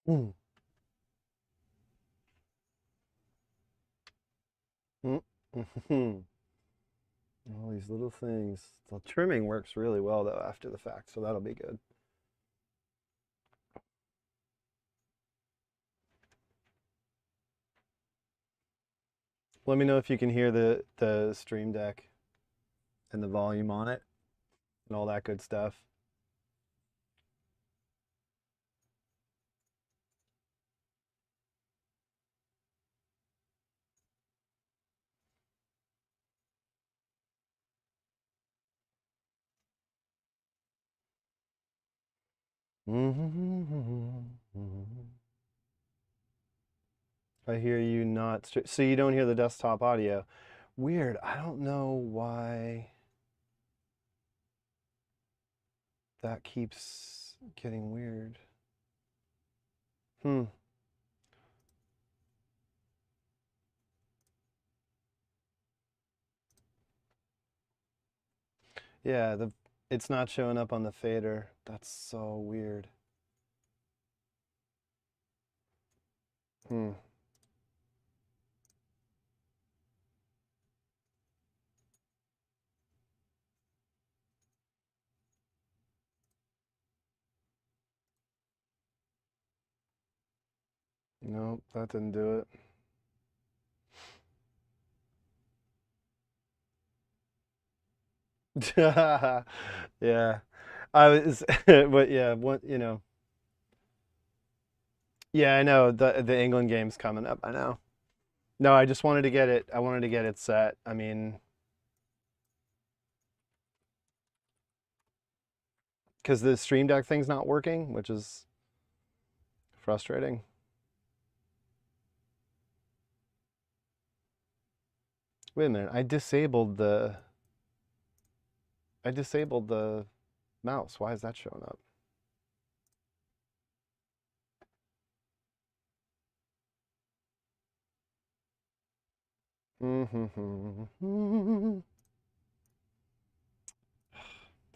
Mm. Mm. Mhm. All these little things. The trimming works really well though after the fact, so that'll be good. Let me know if you can hear the Stream Deck and the volume on it and all that good stuff. I hear you not so you don't hear the desktop audio. Weird. I don't know why that keeps getting weird. Hmm. Yeah, the it's not showing up on the fader. That's so weird. Hmm. Nope, that didn't do it. Yeah. I was but yeah, what yeah, I know the England game's coming up. I know. No, I just wanted to get it. I wanted to get it set. I mean, because the Stream Deck thing's not working, which is frustrating. Wait a minute. I disabled the mouse. Why is that showing up?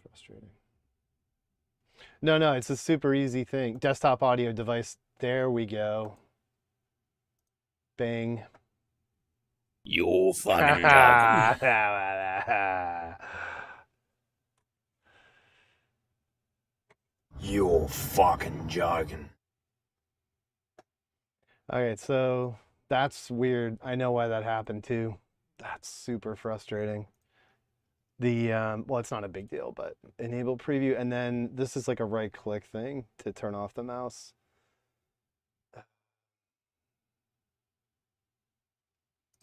Frustrating. No, no, it's a super easy thing. Desktop audio device. There we go. Bang. You're fucking joking. You're fucking joking. Okay, so that's weird. I know why that happened too. That's super frustrating. The well, it's not a big deal, but enable preview, and then this is like a right click thing to turn off the mouse.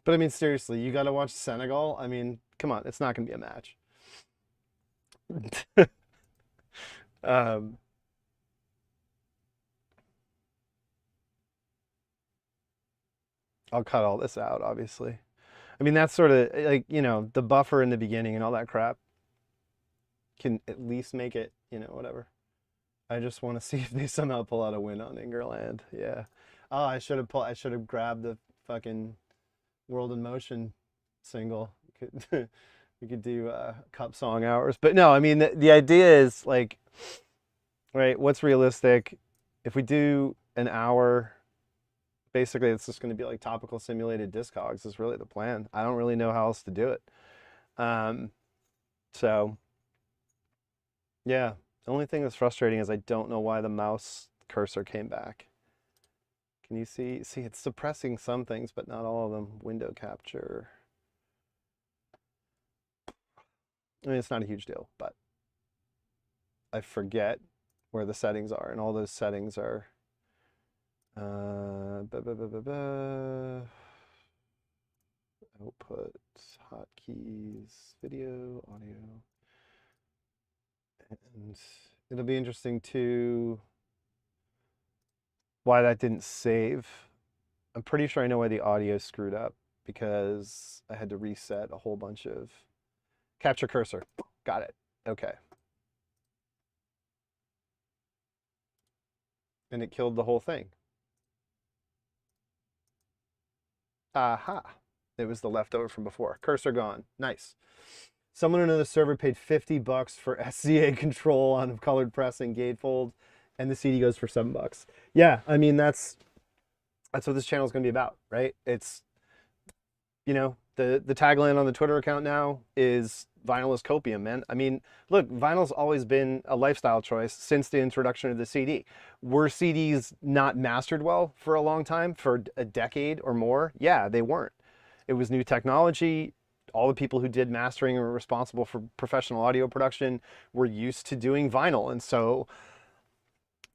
But I mean, seriously, you got to watch Senegal. I mean, come on, it's not going to be a match. um, I'll cut all this out, obviously. I mean, that's sort of like, the buffer in the beginning and all that crap can at least make it, whatever. I just want to see if they somehow pull out a win on Ingerland. Yeah. Oh, I should have grabbed the fucking World in Motion single. We could do cup song hours. But no, I mean the idea is like, right, what's realistic? If we do an hour, basically it's just going to be like topical simulated discogs is really the plan. I don't really know how else to do it. Um, so yeah, the only thing that's frustrating is I don't know why the mouse cursor came back. Can you see? See, it's suppressing some things, but not all of them. Window capture. I mean, it's not a huge deal, but I forget where the settings are, and all those settings are output, hotkeys, video, audio, and it'll be interesting to why that didn't save. I'm pretty sure I know why the audio screwed up because I had to reset a whole bunch of capture cursor. Got it. Okay. And it killed the whole thing. Aha. It was the leftover from before. Cursor gone. Nice. Someone on the server paid $50 for SCA control on colored pressing gatefold and the CD goes for $7. Yeah, I mean that's what this channel is going to be about, right? It's, you know, the tagline on the Twitter account now is vinyl is copium, man. I mean, look, vinyl's always been a lifestyle choice since the introduction of the CD. Were CDs not mastered well for a long time, for a decade or more? Yeah, they weren't. It was new technology. All the people who did mastering and were responsible for professional audio production were used to doing vinyl. And so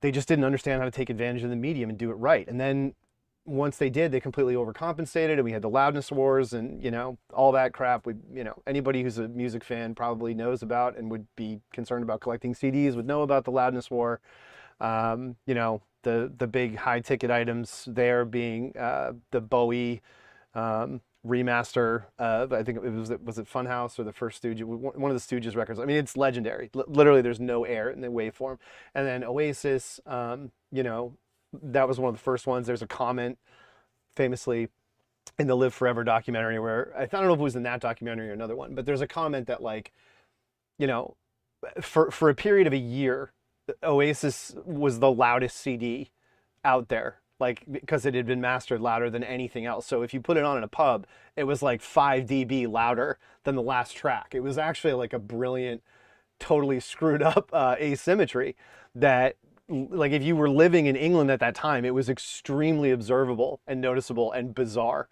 they just didn't understand how to take advantage of the medium and do it right. And then once they did, they completely overcompensated, and we had the loudness wars and, you know, all that crap. We, you know, anybody who's a music fan probably knows about and would be concerned about collecting CDs would know about the loudness war. You know, the big high ticket items there being the Bowie remaster of, I think it was it Funhouse or the first Stooges, one of the Stooges records. I mean, it's legendary. Literally, there's no air in the waveform. And then Oasis, you know, that was one of the first ones. There's a comment famously in the Live Forever documentary where, I don't know if it was in that documentary or another one, but there's a comment that, like, you know, for a period of a year, Oasis was the loudest CD out there, like, because it had been mastered louder than anything else. So if you put it on in a pub, it was like 5 dB louder than the last track. It was actually like a brilliant, totally screwed up asymmetry that, like, if you were living in England at that time, it was extremely observable and noticeable and bizarre.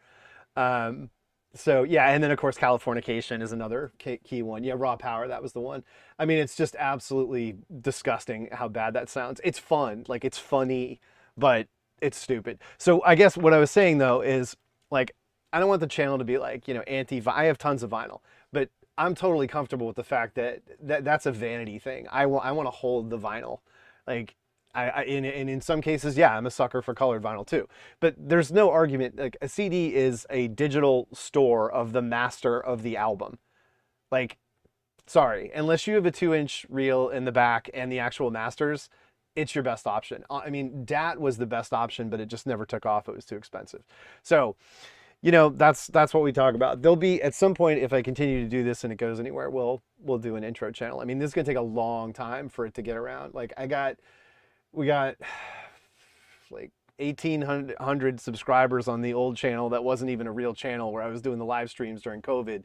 So yeah, and then of course Californication is another key one. Yeah, Raw Power, that was the one. I mean, it's just absolutely disgusting how bad that sounds. It's fun, like, it's funny, but it's stupid. So I guess what I was saying though is, like, I don't want the channel to be like, you know, I have tons of vinyl, but I'm totally comfortable with the fact that that's a vanity thing. I want to hold the vinyl. Like, and in some cases, yeah, I'm a sucker for colored vinyl too. But there's no argument, like, a CD is a digital store of the master of the album. Like, sorry, unless you have a 2-inch reel in the back and the actual masters, it's your best option. I mean, DAT was the best option, but it just never took off. It was too expensive. So, you know, that's what we talk about. There'll be, at some point, if I continue to do this and it goes anywhere, we'll do an intro channel. I mean, this is gonna take a long time for it to get around. Like, we got like 1,800 subscribers on the old channel that wasn't even a real channel, where I was doing the live streams during COVID.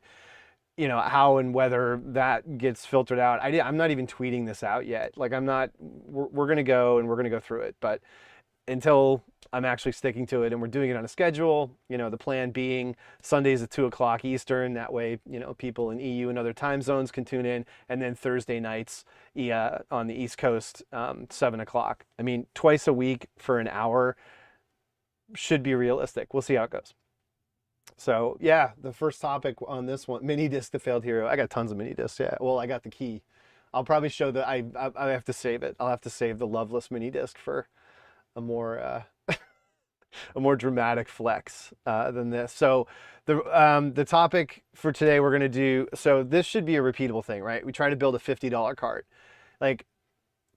You know, how and whether that gets filtered out, I'm not even tweeting this out yet. Like, I'm not, we're gonna go and we're gonna go through it, but until I'm actually sticking to it and we're doing it on a schedule, you know, the plan being Sundays at 2 o'clock Eastern. That way, you know, people in EU and other time zones can tune in. And then Thursday nights on the East Coast, 7 o'clock. I mean, twice a week for an hour should be realistic. We'll see how it goes. So yeah, the first topic on this one, mini disc, the failed hero. I got tons of mini discs. Yeah, well, I got the key. I'll probably show that I have to save it. I'll have to save the Loveless mini disc for a more a more dramatic flex than this. So the topic for today we're gonna do. So this should be a repeatable thing, right? We try to build a $50 cart. Like,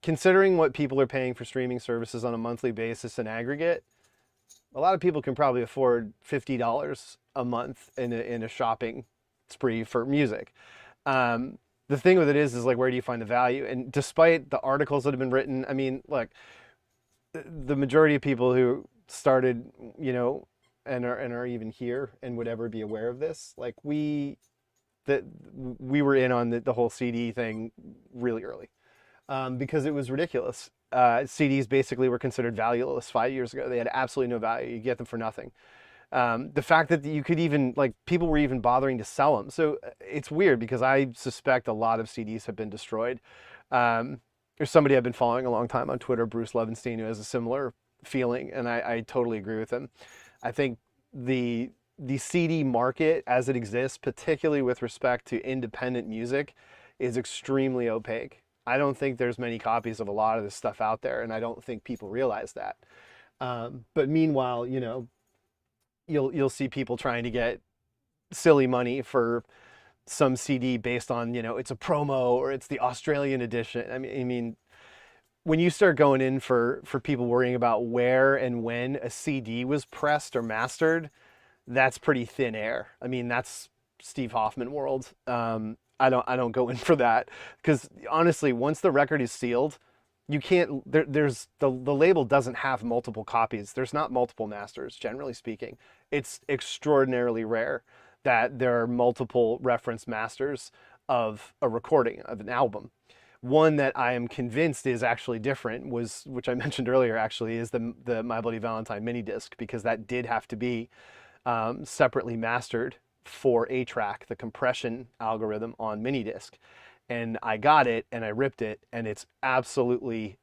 considering what people are paying for streaming services on a monthly basis in aggregate, a lot of people can probably afford $50 a month in a shopping spree for music. The thing with it is like, where do you find the value? And despite the articles that have been written, I mean, look, the majority of people who started, you know, and are even here and would ever be aware of this, like, we were in on the whole CD thing really early, because it was ridiculous. CDs basically were considered valueless 5 years ago. They had absolutely no value. You get them for nothing. The fact that you could even, like, people were even bothering to sell them. So it's weird, because I suspect a lot of CDs have been destroyed. There's somebody I've been following a long time on Twitter, Bruce Levenstein, who has a similar feeling, and I totally agree with him. I think the CD market as it exists, particularly with respect to independent music, is extremely opaque. I don't think there's many copies of a lot of this stuff out there, and I don't think people realize that. But meanwhile, you know, you'll see people trying to get silly money for some CD based on, you know, it's a promo or it's the Australian edition. I mean, when you start going in for people worrying about where and when a CD was pressed or mastered, that's pretty thin air. I mean, that's Steve Hoffman world. I don't go in for that, because honestly, once the record is sealed, you can't, there's the label doesn't have multiple copies. There's not multiple masters, generally speaking. It's extraordinarily rare that there are multiple reference masters of a recording of an album. One that I am convinced is actually different was, which I mentioned earlier, actually, is the My Bloody Valentine mini disc, because that did have to be separately mastered for A-Track, the compression algorithm on mini disc. And I got it and I ripped it, and it's absolutely,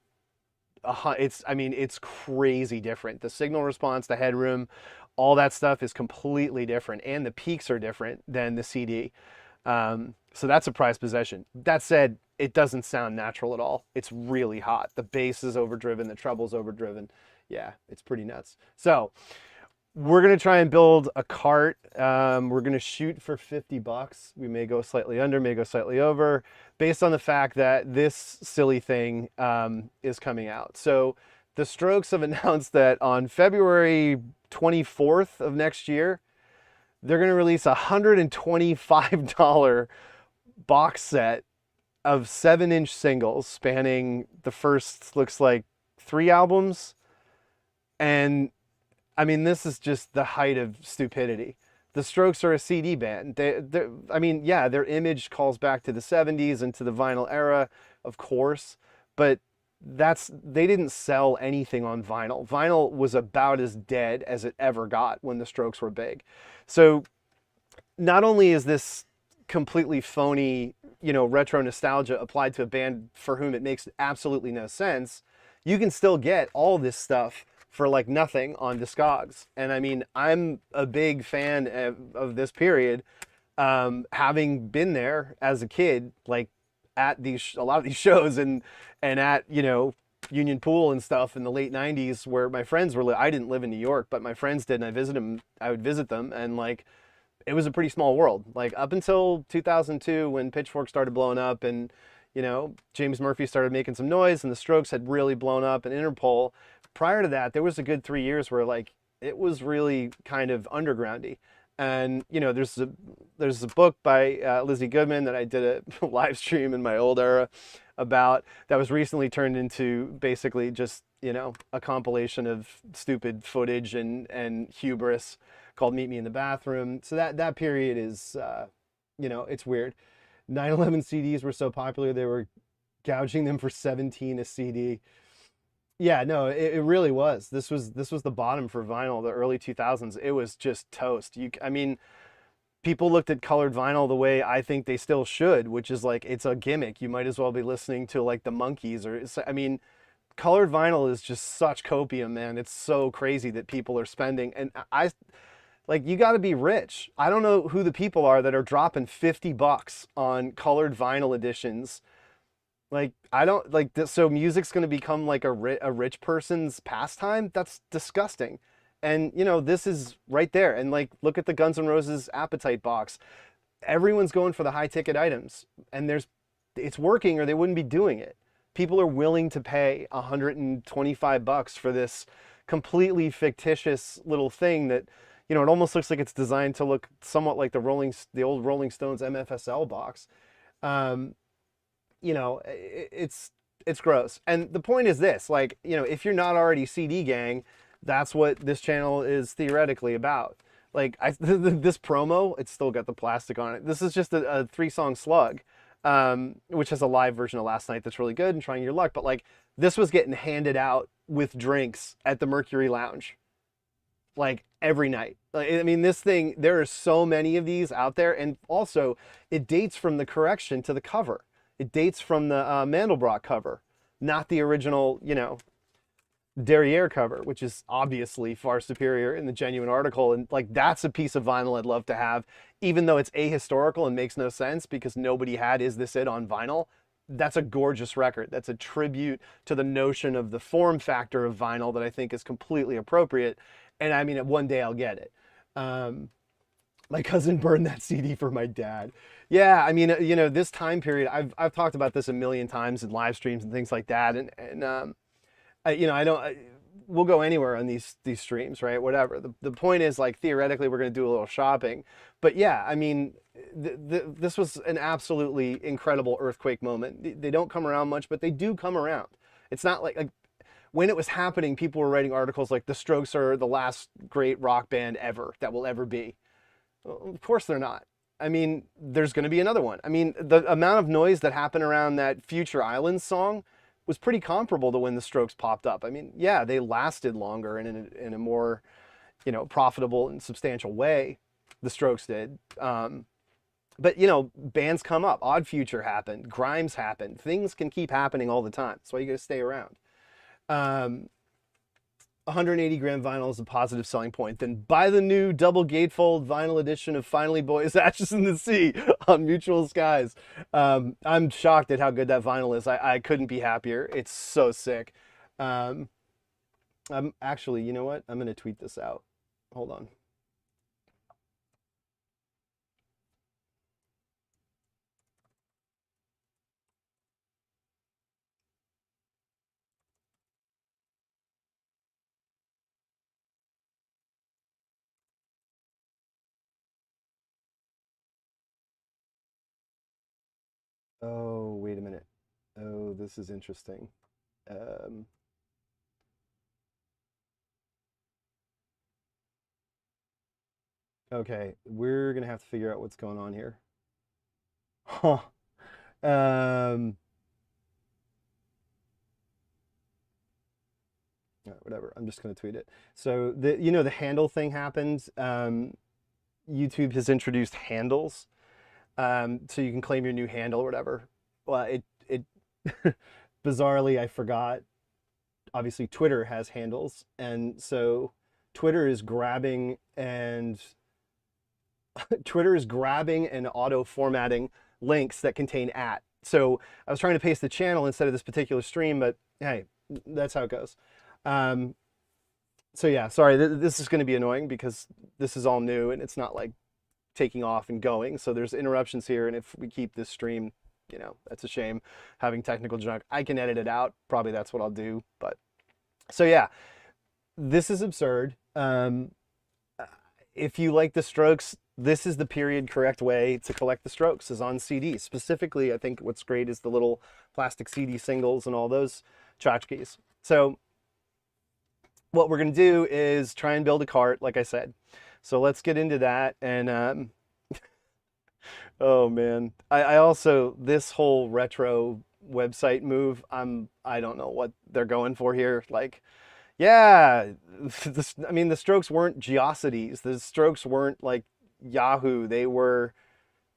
it's crazy different. The signal response, the headroom, all that stuff is completely different, and the peaks are different than the CD. So that's a prized possession. That said, it doesn't sound natural at all. It's really hot. The bass is overdriven, the treble's overdriven. Yeah, it's pretty nuts. So we're gonna try and build a cart. We're gonna shoot for $50. We may go slightly under, may go slightly over, based on the fact that this silly thing is coming out. So the Strokes have announced that on February 24th of next year, they're gonna release a $125 box set of 7-inch singles spanning the first, looks like, 3 albums. And I mean, this is just the height of stupidity. The Strokes are a CD band. I mean, yeah, their image calls back to the 70s and to the vinyl era, of course, but they didn't sell anything on vinyl. Vinyl was about as dead as it ever got when the Strokes were big. So not only is this completely phony, retro nostalgia applied to a band for whom it makes absolutely no sense, you can still get all this stuff for like nothing on Discogs. And I mean, I'm a big fan of this period, having been there as a kid, like at a lot of these shows and at, Union Pool and stuff in the late 90s, where my friends were, I didn't live in New York, but my friends did, and I would visit them, and like, it was a pretty small world. Like up until 2002, when Pitchfork started blowing up and, James Murphy started making some noise and the Strokes had really blown up, and Interpol. Prior to that, there was a good 3 years where like it was really kind of undergroundy. And there's a book by Lizzie Goodman that I did a live stream in my old era about, that was recently turned into basically just a compilation of stupid footage and hubris, called Meet Me in the Bathroom. So that period is it's weird. 9/11 CDs were so popular they were gouging them for $17 a CD. Yeah, no, it really was. This was the bottom for vinyl, the early 2000s. It was just toast. I mean, people looked at colored vinyl the way I think they still should, which is like, it's a gimmick. You might as well be listening to like the Monkees I mean, colored vinyl is just such copium, man. It's so crazy that people are spending, and you got to be rich. I don't know who the people are that are dropping $50 on colored vinyl editions. Like, I don't like this. So music's going to become like a rich person's pastime. That's disgusting. And this is right there. And like, look at the Guns N' Roses Appetite box. Everyone's going for the high ticket items, and it's working, or they wouldn't be doing it. People are willing to pay $125 for this completely fictitious little thing that, it almost looks like it's designed to look somewhat like the old Rolling Stones MFSL box. It's gross. And the point is this, like, if you're not already CD gang, that's what this channel is theoretically about. Like, this promo, it's still got the plastic on it. This is just a 3-song slug, which has a live version of Last Night that's really good, and Trying Your Luck. But like, this was getting handed out with drinks at the Mercury Lounge, like every night. Like, I mean, this thing, there are so many of these out there. And also, it dates from the correction to the cover. It dates from the Mandelbrot cover, not the original, Derriere cover, which is obviously far superior in the Genuine article. And like, that's a piece of vinyl I'd love to have, even though it's ahistorical and makes no sense because nobody had Is This It on vinyl. That's a gorgeous record. That's a tribute to the notion of the form factor of vinyl that I think is completely appropriate. And I mean, one day I'll get it. My cousin burned that CD for my dad. Yeah, I mean, this time period, I've talked about this a million times in live streams and things like that. We'll go anywhere on these streams, right? Whatever. The point is, like, theoretically, we're going to do a little shopping. But yeah, I mean, this was an absolutely incredible earthquake moment. They don't come around much, but they do come around. It's not like when it was happening, people were writing articles like the Strokes are the last great rock band ever that will ever be. Well, of course they're not. I mean, there's going to be another one. I mean, the amount of noise that happened around that Future Islands song was pretty comparable to when the Strokes popped up. I mean, yeah, they lasted longer and in a more, you know, profitable and substantial way. The Strokes did. But, you know, bands come up. Odd Future happened. Grimes happened. Things can keep happening all the time. That's why you got to stay around. 180 gram vinyl is a positive selling point. Then buy the new double gatefold vinyl edition of Finally Boys Ashes in the Sea on MutualSkies. I'm shocked at how good that vinyl is. I couldn't be happier. It's so sick. I'm actually, you know what? I'm going to tweet this out. Hold on. Oh, wait a minute. Oh, this is interesting. Um, okay, we're gonna have to figure out what's going on here. Huh. Um, Whatever. I'm just gonna tweet it. So you know, the handle thing happened. YouTube has introduced handles, so you can claim your new handle or whatever. Well, it bizarrely, I forgot. Obviously, Twitter has handles, and so Twitter is grabbing and Twitter is grabbing and auto formatting links that contain @ So I was trying to paste the channel instead of this particular stream, but hey, that's how it goes. So yeah, sorry, this is going to be annoying because this is all new and it's not like taking off and going. So there's interruptions here, and if we keep this stream, you know, that's a shame. Having technical junk, I can edit it out. Probably that's what I'll do. But so yeah, this is absurd. If you like the Strokes, this is the period correct way to collect the Strokes, is on CD. Specifically, I think what's great is the little plastic CD singles and all those tchotchkes. So what we're going to do is try and build a cart, like I said. So let's get into that. And oh man, I also, this whole retro website move, I don't know what they're going for here. Like, yeah, I mean, the Strokes weren't Geocities. The Strokes weren't like Yahoo. They were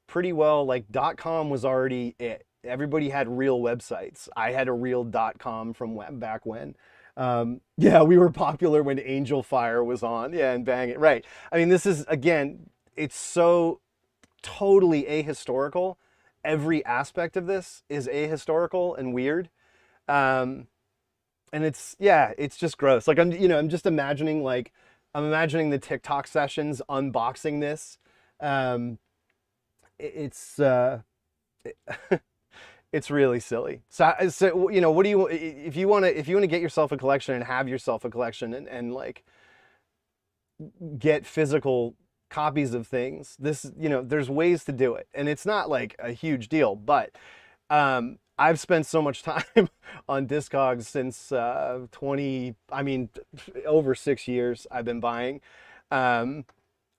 pretty well like .com was already it. Everybody had real websites. I had a real .com from back when. Yeah, we were popular when Angel Fire was on. Yeah, and Bang It. Right. I mean, this is, again, it's so totally ahistorical. Every aspect of this is ahistorical and weird. And it's, yeah, it's just gross. Like I'm just imagining, like, I'm imagining the TikTok sessions unboxing this. It's it's really silly. So you know, what do you, if you want to get yourself a collection and have yourself a collection and like get physical copies of things, this, you know, there's ways to do it, and it's not like a huge deal, but I've spent so much time on Discogs since over 6 years I've been buying,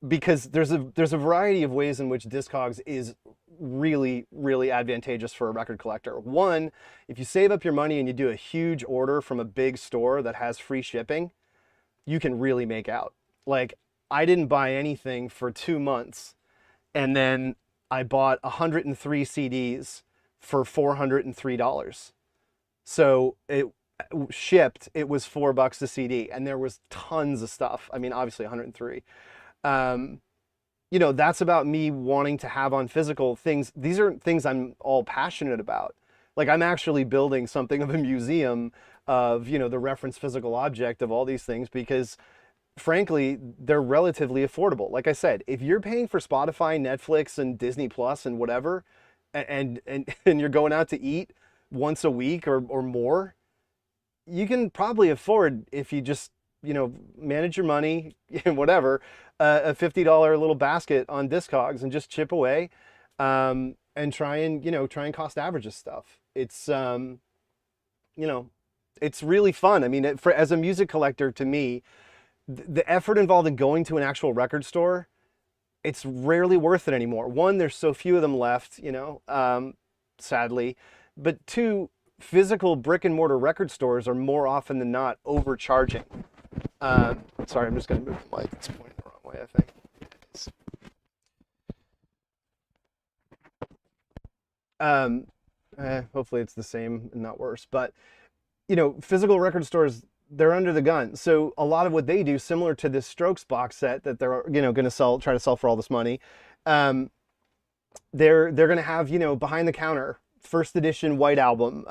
because there's a variety of ways in which Discogs is really, really advantageous for a record collector. One, if you save up your money and you do a huge order from a big store that has free shipping, you can really make out. Like, I didn't buy anything for 2 months, and then I bought 103 CDs for $403. So it shipped, it was $4 a CD, and there was tons of stuff. I mean, obviously 103. You know, that's about me wanting to have on physical things. These are things I'm all passionate about. Like, I'm actually building something of a museum of, you know, the reference physical object of all these things, because frankly, they're relatively affordable. Like I said, if you're paying for Spotify, Netflix, and Disney Plus and whatever, and you're going out to eat once a week or more, you can probably afford, if you just, you know, manage your money and whatever, a $50 little basket on Discogs and just chip away, and try and cost average this stuff. It's, you know, It's really fun. I mean, as a music collector, to me, the effort involved in going to an actual record store, it's rarely worth it anymore. One, there's so few of them left, sadly. But two, physical brick and mortar record stores are more often than not overcharging. Sorry, I'm just going to move the mic. It's pointing the wrong way, I think. Hopefully it's the same and not worse. But, physical record stores, they're under the gun. So a lot of what they do, similar to this Strokes box set that they're, going to try to sell for all this money, they're going to have, behind the counter, first edition White Album,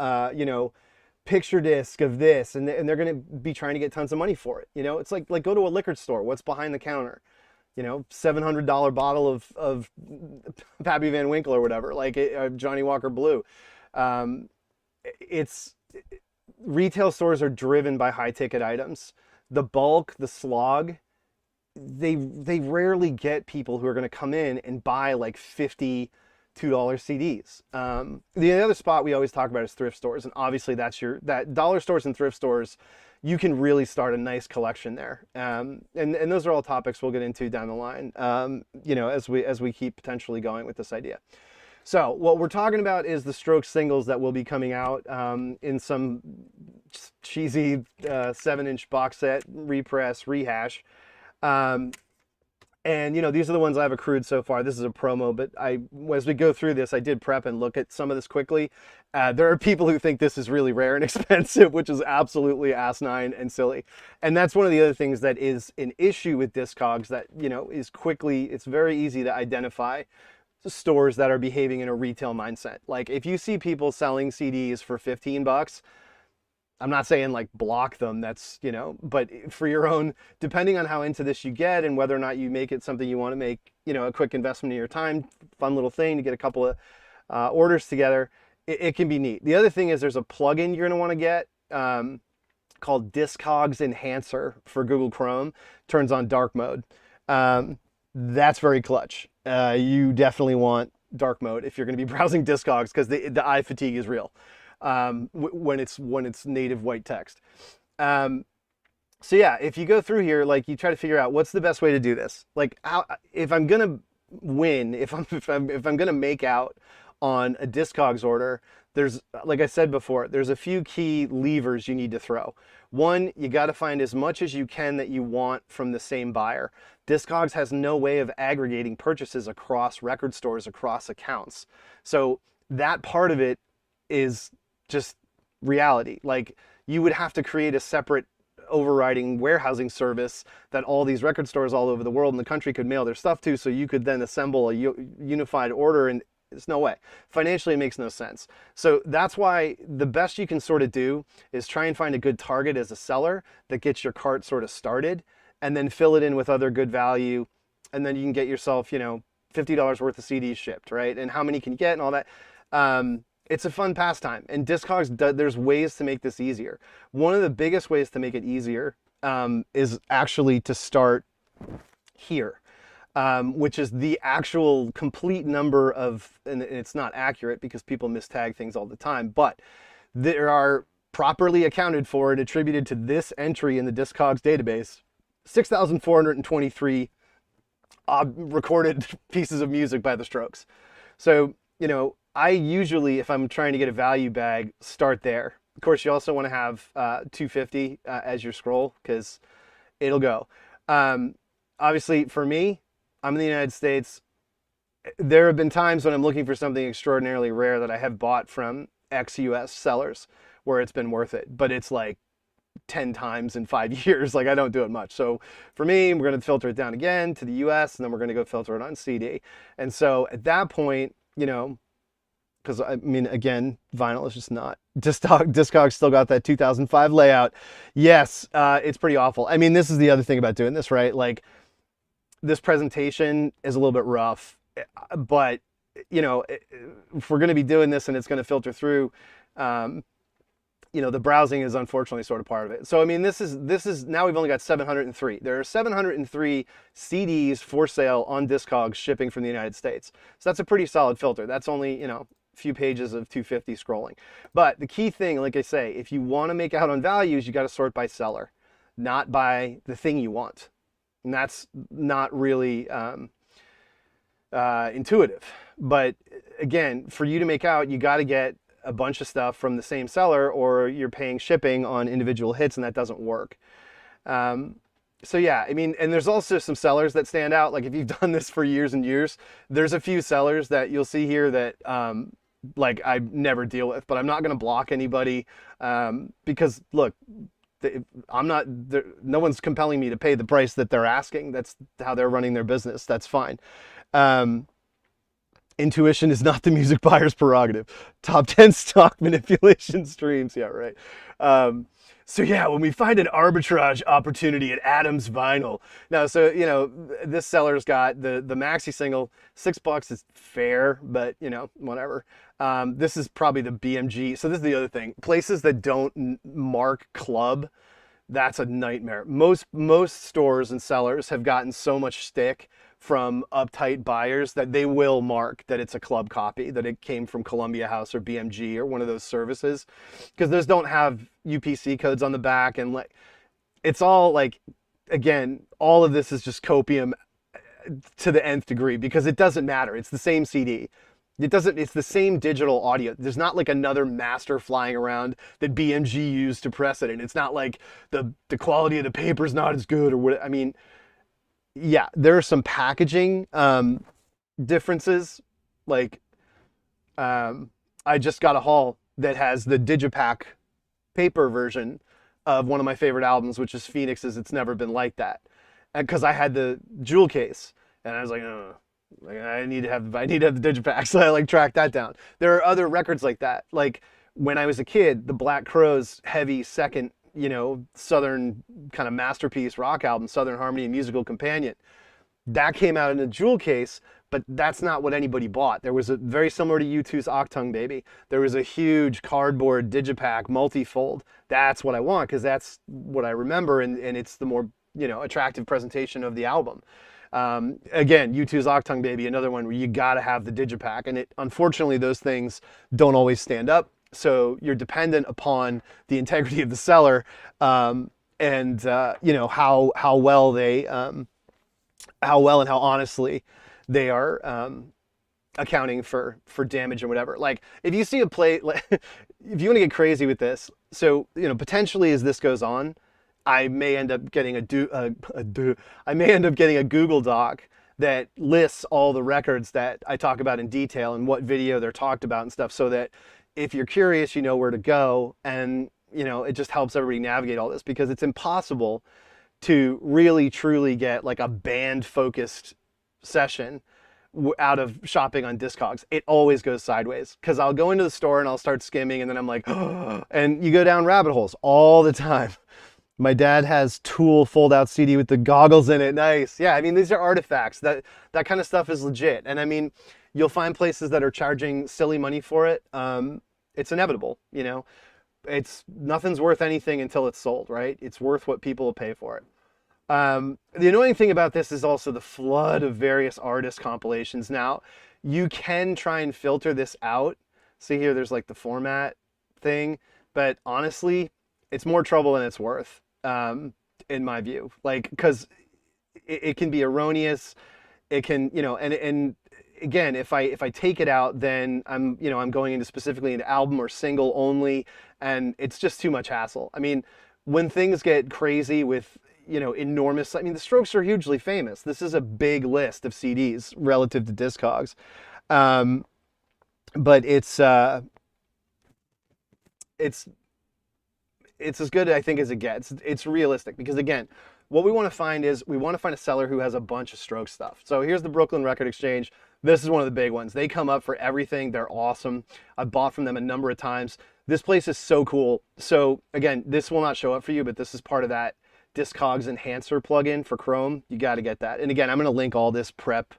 picture disc of this, and they're going to be trying to get tons of money for it. It's like go to a liquor store. What's behind the counter? $700 bottle of Pappy Van Winkle or whatever, like Johnny Walker Blue. Retail stores are driven by high ticket items. The bulk, the slog, they rarely get people who are going to come in and buy like $52 CDs. The other spot we always talk about is thrift stores, and obviously that dollar stores and thrift stores, you can really start a nice collection there. And those are all topics we'll get into down the line, as we keep potentially going with this idea. So what we're talking about is the Strokes singles that will be coming out in some cheesy 7-inch box set, repress, rehash. And, these are the ones I've accrued so far. This is a promo, but as we go through this, I did prep and look at some of this quickly. There are people who think this is really rare and expensive, which is absolutely asinine and silly. And that's one of the other things that is an issue with Discogs that, it's very easy to identify stores that are behaving in a retail mindset. Like if you see people selling CDs for $15, I'm not saying like block them, that's, but for your own, depending on how into this you get and whether or not you make it something you want to make, a quick investment in your time, fun little thing to get a couple of orders together, it can be neat. The other thing is there's a plugin you're going to want to get called Discogs Enhancer for Google Chrome, turns on dark mode. That's very clutch. You definitely want dark mode if you're going to be browsing Discogs, because the eye fatigue is real. When it's native white text. So yeah, if you go through here, like you try to figure out what's the best way to do this. Like if I'm gonna win, if I'm gonna make out on a Discogs order, there's, like I said before, there's a few key levers you need to throw. One, you got to find as much as you can that you want from the same buyer. Discogs has no way of aggregating purchases across record stores, across accounts. So that part of it is just reality. Like you would have to create a separate overriding warehousing service that all these record stores all over the world in the country could mail their stuff to, so you could then assemble a unified order, and there's no way. Financially, it makes no sense. So that's why the best you can sort of do is try and find a good target as a seller that gets your cart sort of started, and then fill it in with other good value, and then you can get yourself, $50 worth of CDs shipped, right? And how many can you get and all that. It's a fun pastime, and Discogs, there's ways to make this easier. One of the biggest ways to make it easier is actually to start here, which is the actual complete number of, and it's not accurate because people mistag things all the time, but there are properly accounted for and attributed to this entry in the Discogs database, 6,423 recorded pieces of music by the Strokes. So, I usually, if I'm trying to get a value bag, start there. Of course, you also want to have 250 as your scroll, because it'll go. Obviously, for me, I'm in the United States. There have been times when I'm looking for something extraordinarily rare that I have bought from ex-US sellers where it's been worth it, but it's like 10 times in 5 years. Like I don't do it much. So for me, we're going to filter it down again to the US, and then we're going to go filter it on CD. And so at that point, because I mean, again, vinyl is just not. Discogs still got that 2005 layout. Yes, it's pretty awful. I mean, this is the other thing about doing this, right? Like, this presentation is a little bit rough, but, if we're going to be doing this and it's going to filter through, the browsing is unfortunately sort of part of it. So, I mean, this is now we've only got 703. There are 703 CDs for sale on Discogs shipping from the United States. So that's a pretty solid filter. That's only, few pages of 250 scrolling. But the key thing, like I say, if you want to make out on values, you got to sort by seller, not by the thing you want. And that's not really intuitive. But again, for you to make out, you got to get a bunch of stuff from the same seller, or you're paying shipping on individual hits, and that doesn't work. So yeah, I mean, and there's also some sellers that stand out. Like if you've done this for years and years, there's a few sellers that you'll see here that like I never deal with, but I'm not going to block anybody because look, no one's compelling me to pay the price that they're asking. That's how they're running their business. That's fine. Intuition is not the music buyer's prerogative. Top 10 stock manipulation streams. Yeah, right. So yeah, when we find an arbitrage opportunity at Adams Vinyl. Now, so, you know, this seller's got the maxi single. $6 is fair, but, you know, whatever. This is probably the BMG. So this is the other thing. Places that don't mark club, that's a nightmare. Most stores and sellers have gotten so much stick from uptight buyers that they will mark that it's a club copy, that it came from Columbia House or BMG or one of those services, because those don't have UPC codes on the back. And like, it's all like, again, all of this is just copium to the nth degree, because it doesn't matter. It's the same CD. It's the same digital audio. There's not like another master flying around that BMG used to press it in. It's not like the quality of the paper's not as good or what. I mean, yeah, there are some packaging differences. Like, I just got a haul that has the Digipack paper version of one of my favorite albums, which is Phoenix's It's Never Been Like That. And because I had the jewel case, and I was like, oh, like, I need to have the Digipack, so I like tracked that down. There are other records like that. Like when I was a kid, the Black Crowes heavy second, you know, Southern kind of masterpiece rock album, Southern Harmony and Musical Companion, that came out in a jewel case, but that's not what anybody bought. There was a very similar to U2's Octung Baby. There was a huge cardboard Digipack multi-fold. That's what I want, because that's what I remember, and it's the more, you know, attractive presentation of the album. Again, U2's Octung Baby, another one where you got to have the Digipack, and unfortunately those things don't always stand up. So you're dependent upon the integrity of the seller, and you know how well they, how well and how honestly they are accounting for damage and whatever. Like if you see a plate, like, if you want to get crazy with this, so you know potentially as this goes on, I may end up getting a Google Doc that lists all the records that I talk about in detail and what video they're talked about and stuff, so that if you're curious, you know where to go, and you know it just helps everybody navigate all this, because it's impossible to really truly get like a band focused session out of shopping on Discogs. It always goes sideways, because I'll go into the store and I'll start skimming, and then I'm like, oh, and you go down rabbit holes all the time. My dad has Tool fold-out CD with the goggles in it. Nice. Yeah, I mean, these are artifacts. That kind of stuff is legit. And I mean, you'll find places that are charging silly money for it. It's inevitable, you know. Nothing's worth anything until it's sold, right? It's worth what people will pay for it. The annoying thing about this is also the flood of various artist compilations. Now, you can try and filter this out. See here, there's like the format thing. But honestly, it's more trouble than it's worth. In my view, like, because it can be erroneous, it can, you know, and again, if I take it out, then I'm going into specifically an album or single only, and it's just too much hassle. I mean, when things get crazy with, you know, enormous, I mean, the Strokes are hugely famous. This is a big list of CDs relative to Discogs, but it's as good, I think, as it gets. It's realistic, because again, what we want to find is a seller who has a bunch of Strokes stuff. So here's the Brooklyn Record Exchange. This is one of the big ones. They come up for everything. They're awesome. I've bought from them a number of times. This place is so cool. So again, this will not show up for you, but this is part of that Discogs enhancer plugin for Chrome. You got to get that. And again, I'm going to link all this prep,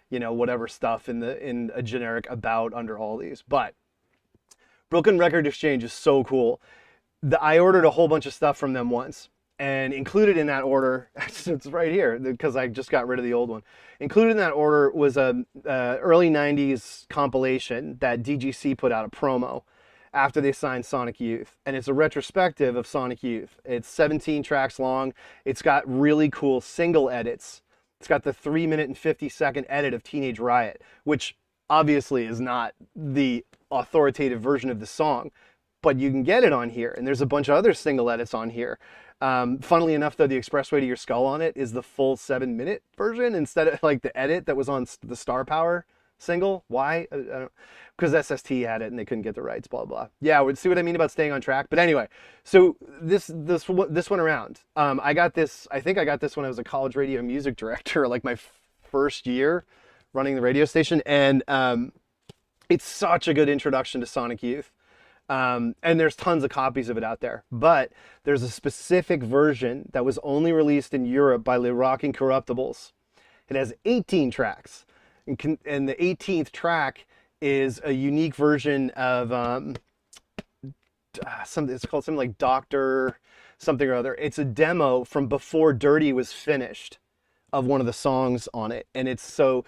you know, whatever stuff in a generic about under all these. But Brooklyn Record Exchange is so cool. I ordered a whole bunch of stuff from them once, And included in that order, it's right here because I just got rid of the old one. Included in that order was a early 90s compilation that DGC put out, a promo, after they signed Sonic Youth. And it's a retrospective of Sonic Youth. It's 17 tracks long. It's got really cool single edits. It's got the 3-minute and 50-second edit of Teenage Riot, which obviously is not the authoritative version of the song, but you can get it on here. And there's a bunch of other single edits on here. Funnily enough, though, the Expressway to Your Skull on it is the full 7-minute version instead of like the edit that was on the Star Power single. Why? I don't, because SST had it and they couldn't get the rights, blah, blah. Yeah, see what I mean about staying on track? But anyway, so this went around. I think I got this when I was a college radio music director, like my first year running the radio station. And it's such a good introduction to Sonic Youth. And there's tons of copies of it out there, but there's a specific version that was only released in Europe by Le Rock Incorruptibles. It has 18 tracks, and the 18th track is a unique version of it's called something like Doctor something or other. It's a demo from before Dirty was finished of one of the songs on it, and it's so.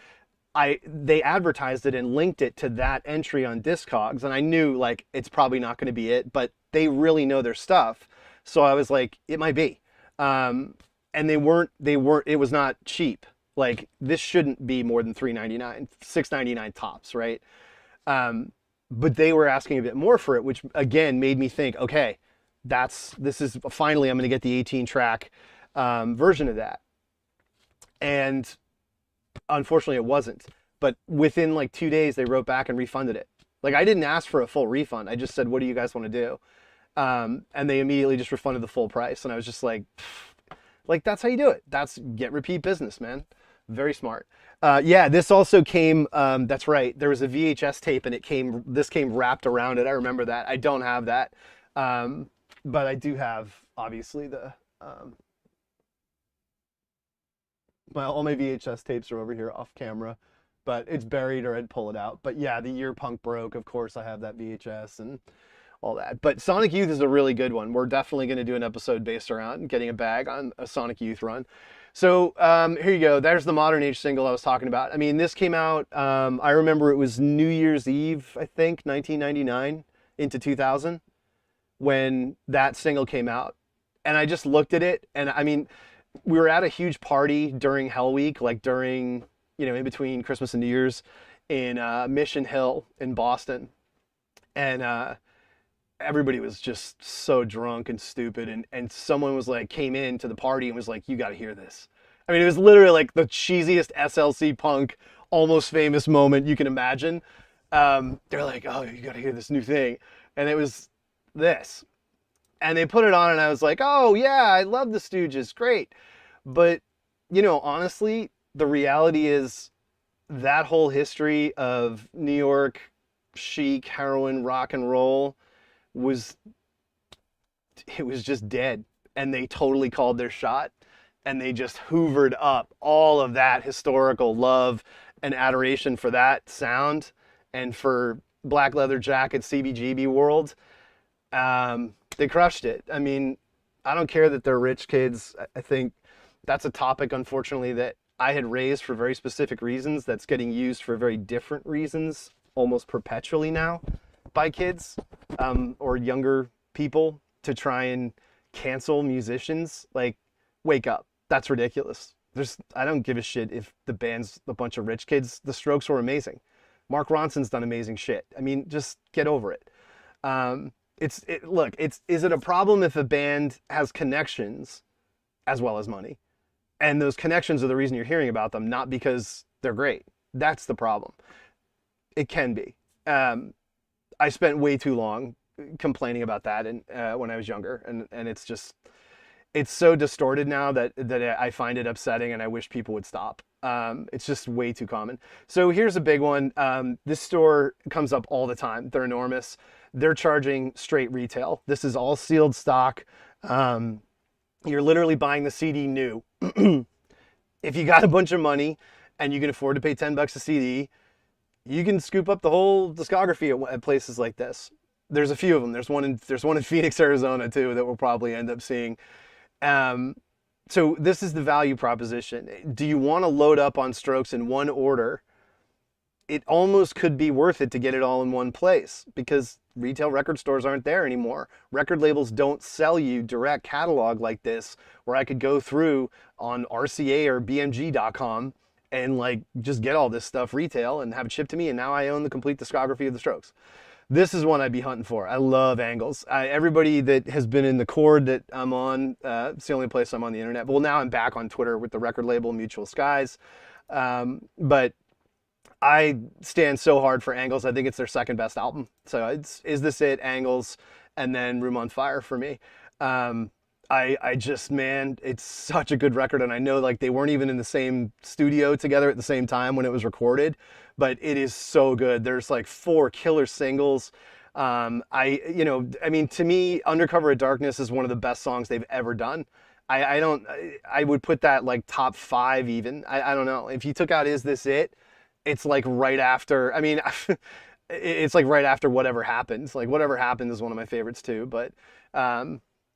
They advertised it and linked it to that entry on Discogs, and I knew like it's probably not going to be it, but they really know their stuff, so I was like, it might be. And they weren't. It was not cheap. Like this shouldn't be more than $3.99, $6.99 tops, right? But they were asking a bit more for it, which again made me think, okay, this is finally I'm going to get the 18-track version of that, and unfortunately it wasn't, but within like 2 days they wrote back and refunded it. Like I didn't ask for a full refund. I just said, what do you guys want to do? And they immediately just refunded the full price. And I was just like that's how you do it. That's get repeat business, man. Very smart. Yeah, this also came, that's right. There was a VHS tape and this came wrapped around it. I remember that. I don't have that. But I do have obviously the, all my VHS tapes are over here off camera, but it's buried or I'd pull it out. But yeah, the year punk broke, of course I have that VHS and all that. But Sonic Youth is a really good one. We're definitely going to do an episode based around getting a bag on a Sonic Youth run. So here you go. There's the Modern Age single I was talking about. I mean, this came out, I remember it was New Year's Eve, I think, 1999 into 2000 when that single came out. And I just looked at it and I mean, we were at a huge party during Hell Week, like during, in between Christmas and New Year's in Mission Hill in Boston. And everybody was just so drunk and stupid. And someone was like, came in to the party and was like, you got to hear this. I mean, it was literally like the cheesiest SLC punk, almost famous moment you can imagine. They're like, oh, you got to hear this new thing. And it was this. And they put it on and I was like, oh yeah, I love the Stooges, great. But, honestly, the reality is that whole history of New York chic, heroin, rock and roll was just dead. And they totally called their shot and they just hoovered up all of that historical love and adoration for that sound and for Black Leather Jacket, CBGB world. They crushed it. I mean, I don't care that they're rich kids. I think that's a topic, unfortunately, that I had raised for very specific reasons that's getting used for very different reasons almost perpetually now by kids or younger people to try and cancel musicians. Like, wake up. That's ridiculous. I don't give a shit if the band's a bunch of rich kids. The Strokes were amazing. Mark Ronson's done amazing shit. I mean, just get over it. Is it a problem if a band has connections as well as money? And those connections are the reason you're hearing about them, not because they're great. That's the problem. It can be. I spent way too long complaining about that when I was younger, and it's so distorted now that I find it upsetting, and I wish people would stop. It's just way too common. So here's a big one. This store comes up all the time. They're enormous. They're charging straight retail. This is all sealed stock. You're literally buying the CD new. If you got a bunch of money and you can afford to pay $10 a CD, you can scoop up the whole discography at places like this. There's a few of them. There's one in Phoenix, Arizona too, that we'll probably end up seeing. So this is the value proposition. Do you want to load up on strokes in one order? It almost could be worth it to get it all in one place because retail record stores aren't there anymore. Record labels don't sell you direct catalog like this, where I could go through on RCA or BMG.com and like just get all this stuff retail and have it shipped to me, and now I own the complete discography of the Strokes. This is one I'd be hunting for. I love Angles. Everybody that has been in the Chord that I'm on, it's the only place I'm on the internet. Well, now I'm back on Twitter with the record label MutualSkies. But I stand so hard for Angles. I think it's their second best album. So it's Is This It, Angles, and then Room on Fire for me. I just, man, it's such a good record. And I know like they weren't even in the same studio together at the same time when it was recorded, but it is so good. There's like 4 killer singles. I mean, to me, Undercover of Darkness is one of the best songs they've ever done. I would put that like top 5 even. I don't know. If you took out Is This It, it's like right after, I mean, it's like right after Whatever Happens. Like Whatever Happens is one of my favorites too. But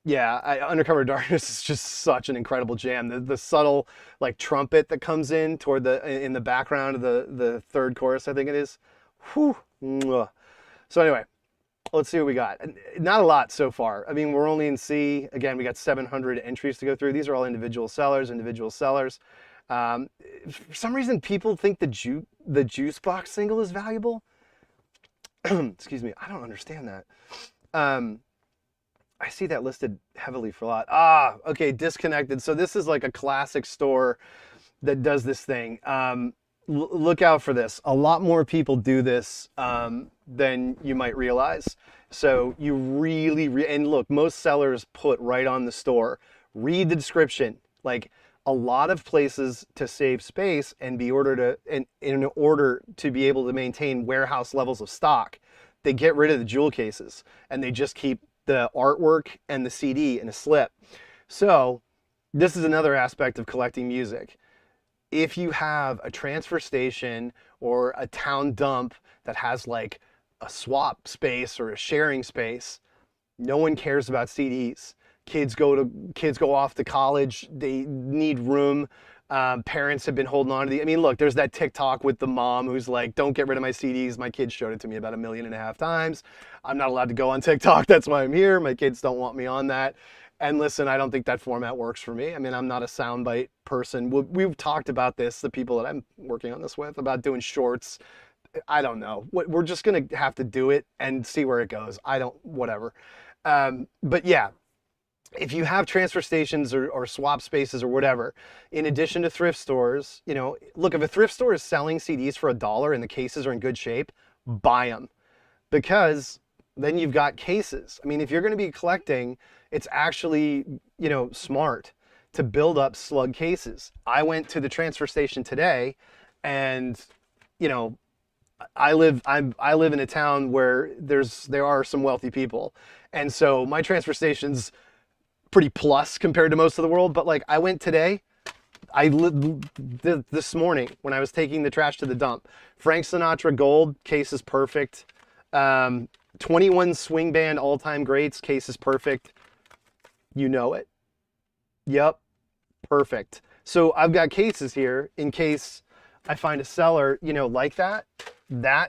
yeah, Undercover Darkness is just such an incredible jam. The subtle like trumpet that comes in toward in the background of the third chorus, I think it is. Whew. So anyway, let's see what we got. Not a lot so far. I mean, we're only in C. Again, we got 700 entries to go through. These are all individual sellers. For some reason, people think the Juice Box single is valuable. Excuse me, I don't understand that. I see that listed heavily for a lot. Okay, Disconnected. So this is like a classic store that does this thing. Look out for this. A lot more people do this than you might realize. So you really, and look, most sellers put right on the store, read the description. Like a lot of places to save space and in order to be able to maintain warehouse levels of stock, they get rid of the jewel cases and they just keep the artwork and the CD in a slip. So this is another aspect of collecting music. If you have a transfer station or a town dump that has like a swap space or a sharing space, no one cares about CDs. Kids go off to college. They need room. Parents have been holding on to I mean, look, there's that TikTok with the mom who's like, don't get rid of my CDs. My kids showed it to me about 1.5 million times. I'm not allowed to go on TikTok. That's why I'm here. My kids don't want me on that. And listen, I don't think that format works for me. I mean, I'm not a soundbite person. We've talked about this, the people that I'm working on this with, about doing shorts. I don't know. We're just going to have to do it and see where it goes. Whatever. But yeah. If you have transfer stations or swap spaces or whatever, in addition to thrift stores, you know, look, if a thrift store is selling CDs for $1 and the cases are in good shape, buy them, because then you've got cases. I mean, if you're going to be collecting, it's actually, you know, smart to build up slug cases. I went to the transfer station today and, you know, I live in a town where there are some wealthy people. And so my transfer station's pretty plus compared to most of the world, but like I went today, this morning when I was taking the trash to the dump, Frank Sinatra Gold, case is perfect. 21 Swing Band all-time greats, case is perfect. You know it. Yep, perfect. So I've got cases here in case I find a seller, you know, like that.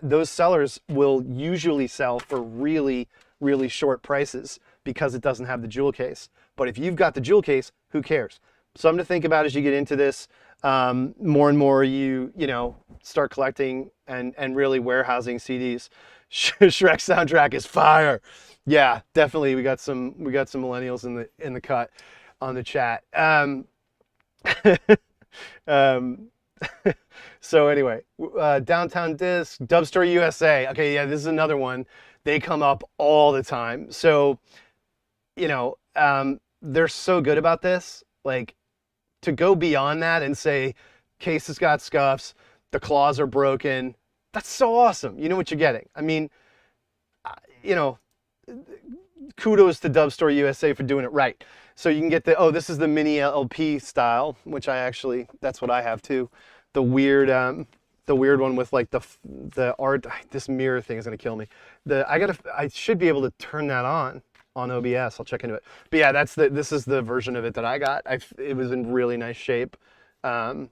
Those sellers will usually sell for really, really short prices because it doesn't have the jewel case. But if you've got the jewel case, who cares? Something to think about as you get into this. More and more you know, start collecting and really warehousing CDs. Shrek soundtrack is fire. Yeah, definitely. We got some millennials in the cut on the chat. So anyway, Downtown Disc, Dubstore USA. Okay, yeah, this is another one. They come up all the time. So, you know, they're so good about this. Like, to go beyond that and say, case has got scuffs, the claws are broken, that's so awesome. You know what you're getting. I mean, you know, kudos to Dubstore USA for doing it right. So you can get this is the mini LP style, which that's what I have too. The weird one with like the art. This mirror thing is gonna kill me. I should be able to turn that on. on OBS. I'll check into it. But yeah, this is the version of it that I got. It was in really nice shape. And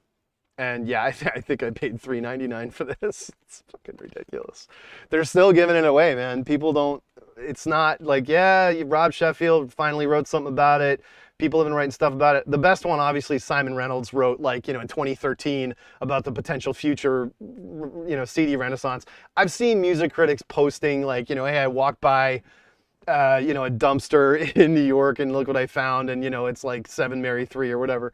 yeah, I think I paid $3.99 for this. It's fucking ridiculous. They're still giving it away, man. People don't, it's not like, yeah, Rob Sheffield finally wrote something about it. People have been writing stuff about it. The best one, obviously, Simon Reynolds wrote, like, in 2013 about the potential future, CD renaissance. I've seen music critics posting, like, hey, I walked by, a dumpster in New York and look what I found. And, it's like 7 Mary 3 or whatever.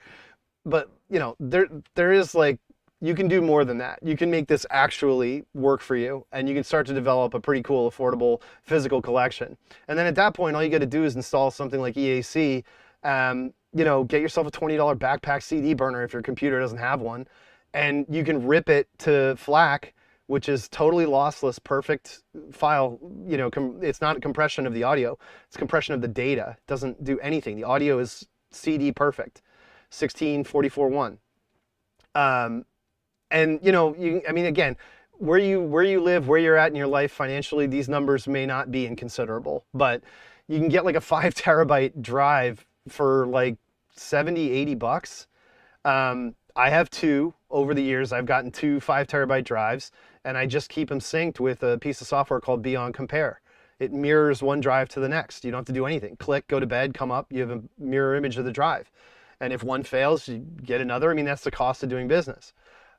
But, there is, like, you can do more than that. You can make this actually work for you, and you can start to develop a pretty cool, affordable physical collection. And then at that point, all you got to do is install something like EAC. Get yourself a $20 backpack CD burner if your computer doesn't have one, and you can rip it to FLAC, which is totally lossless, perfect file. It's not compression of the audio, it's compression of the data. It doesn't do anything. The audio is CD perfect, 16:44:1. Again, where you live, where you're at in your life financially, these numbers may not be inconsiderable, but you can get like a 5 terabyte drive for like 70, 80 bucks. I have two. Over the years, I've gotten 2 5 terabyte drives, and I just keep them synced with a piece of software called Beyond Compare. It mirrors one drive to the next. You don't have to do anything. Click, go to bed, come up, you have a mirror image of the drive. And if one fails, you get another. I mean, that's the cost of doing business.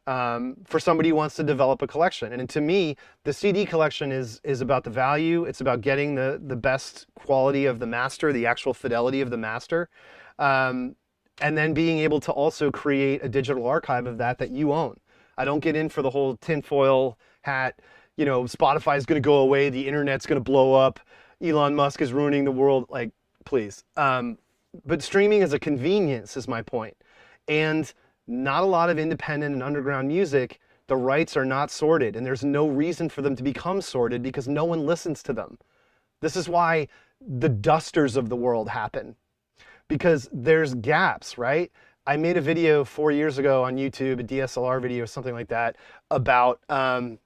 For somebody who wants to develop a collection. And to me, the CD collection is about the value. It's about getting the best quality of the master, the actual fidelity of the master. And then being able to also create a digital archive of that you own. I don't get in for the whole tinfoil hat, Spotify's going to go away, the internet's going to blow up, Elon Musk is ruining the world. Like, please. But streaming is a convenience, is my point. And not a lot of independent and underground music, the rights are not sorted, and there's no reason for them to become sorted because no one listens to them. This is why the dusters of the world happen, because there's gaps, right? I made a video 4 years ago on YouTube, a DSLR video or something like that, about, the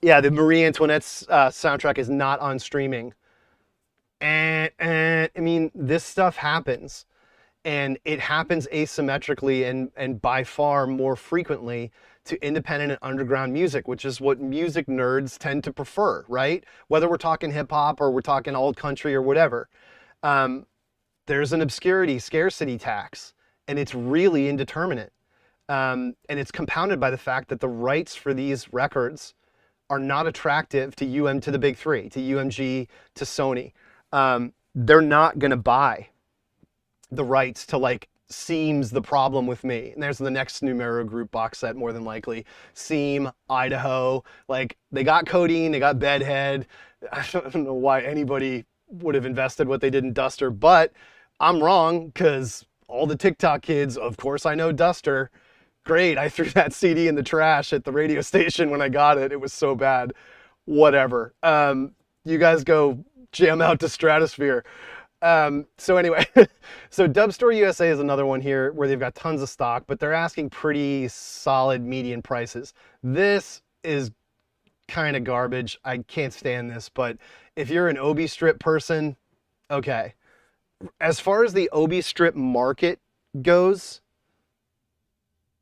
Marie Antoinette's soundtrack is not on streaming. This stuff happens. And it happens asymmetrically and by far more frequently to independent and underground music, which is what music nerds tend to prefer, right? Whether we're talking hip hop or we're talking old country or whatever. There's an obscurity, scarcity tax, and it's really indeterminate. And it's compounded by the fact that the rights for these records are not attractive to the big three, to UMG, to Sony. They're not going to buy the rights to, like, Seam's The Problem With Me. And there's the next Numero Group box set, more than likely. Seam, Idaho. Like, they got Codeine, they got Bedhead. I don't know why anybody would have invested what they did in Duster, but I'm wrong, because all the TikTok kids, of course I know Duster. Great, I threw that CD in the trash at the radio station when I got it. It was so bad. Whatever. You guys go jam out to Stratosphere. So anyway, so Dubstore USA is another one here where they've got tons of stock, but they're asking pretty solid median prices. This is kind of garbage. I can't stand this, but if you're an Obi Strip person, okay. As far as the Obi Strip market goes,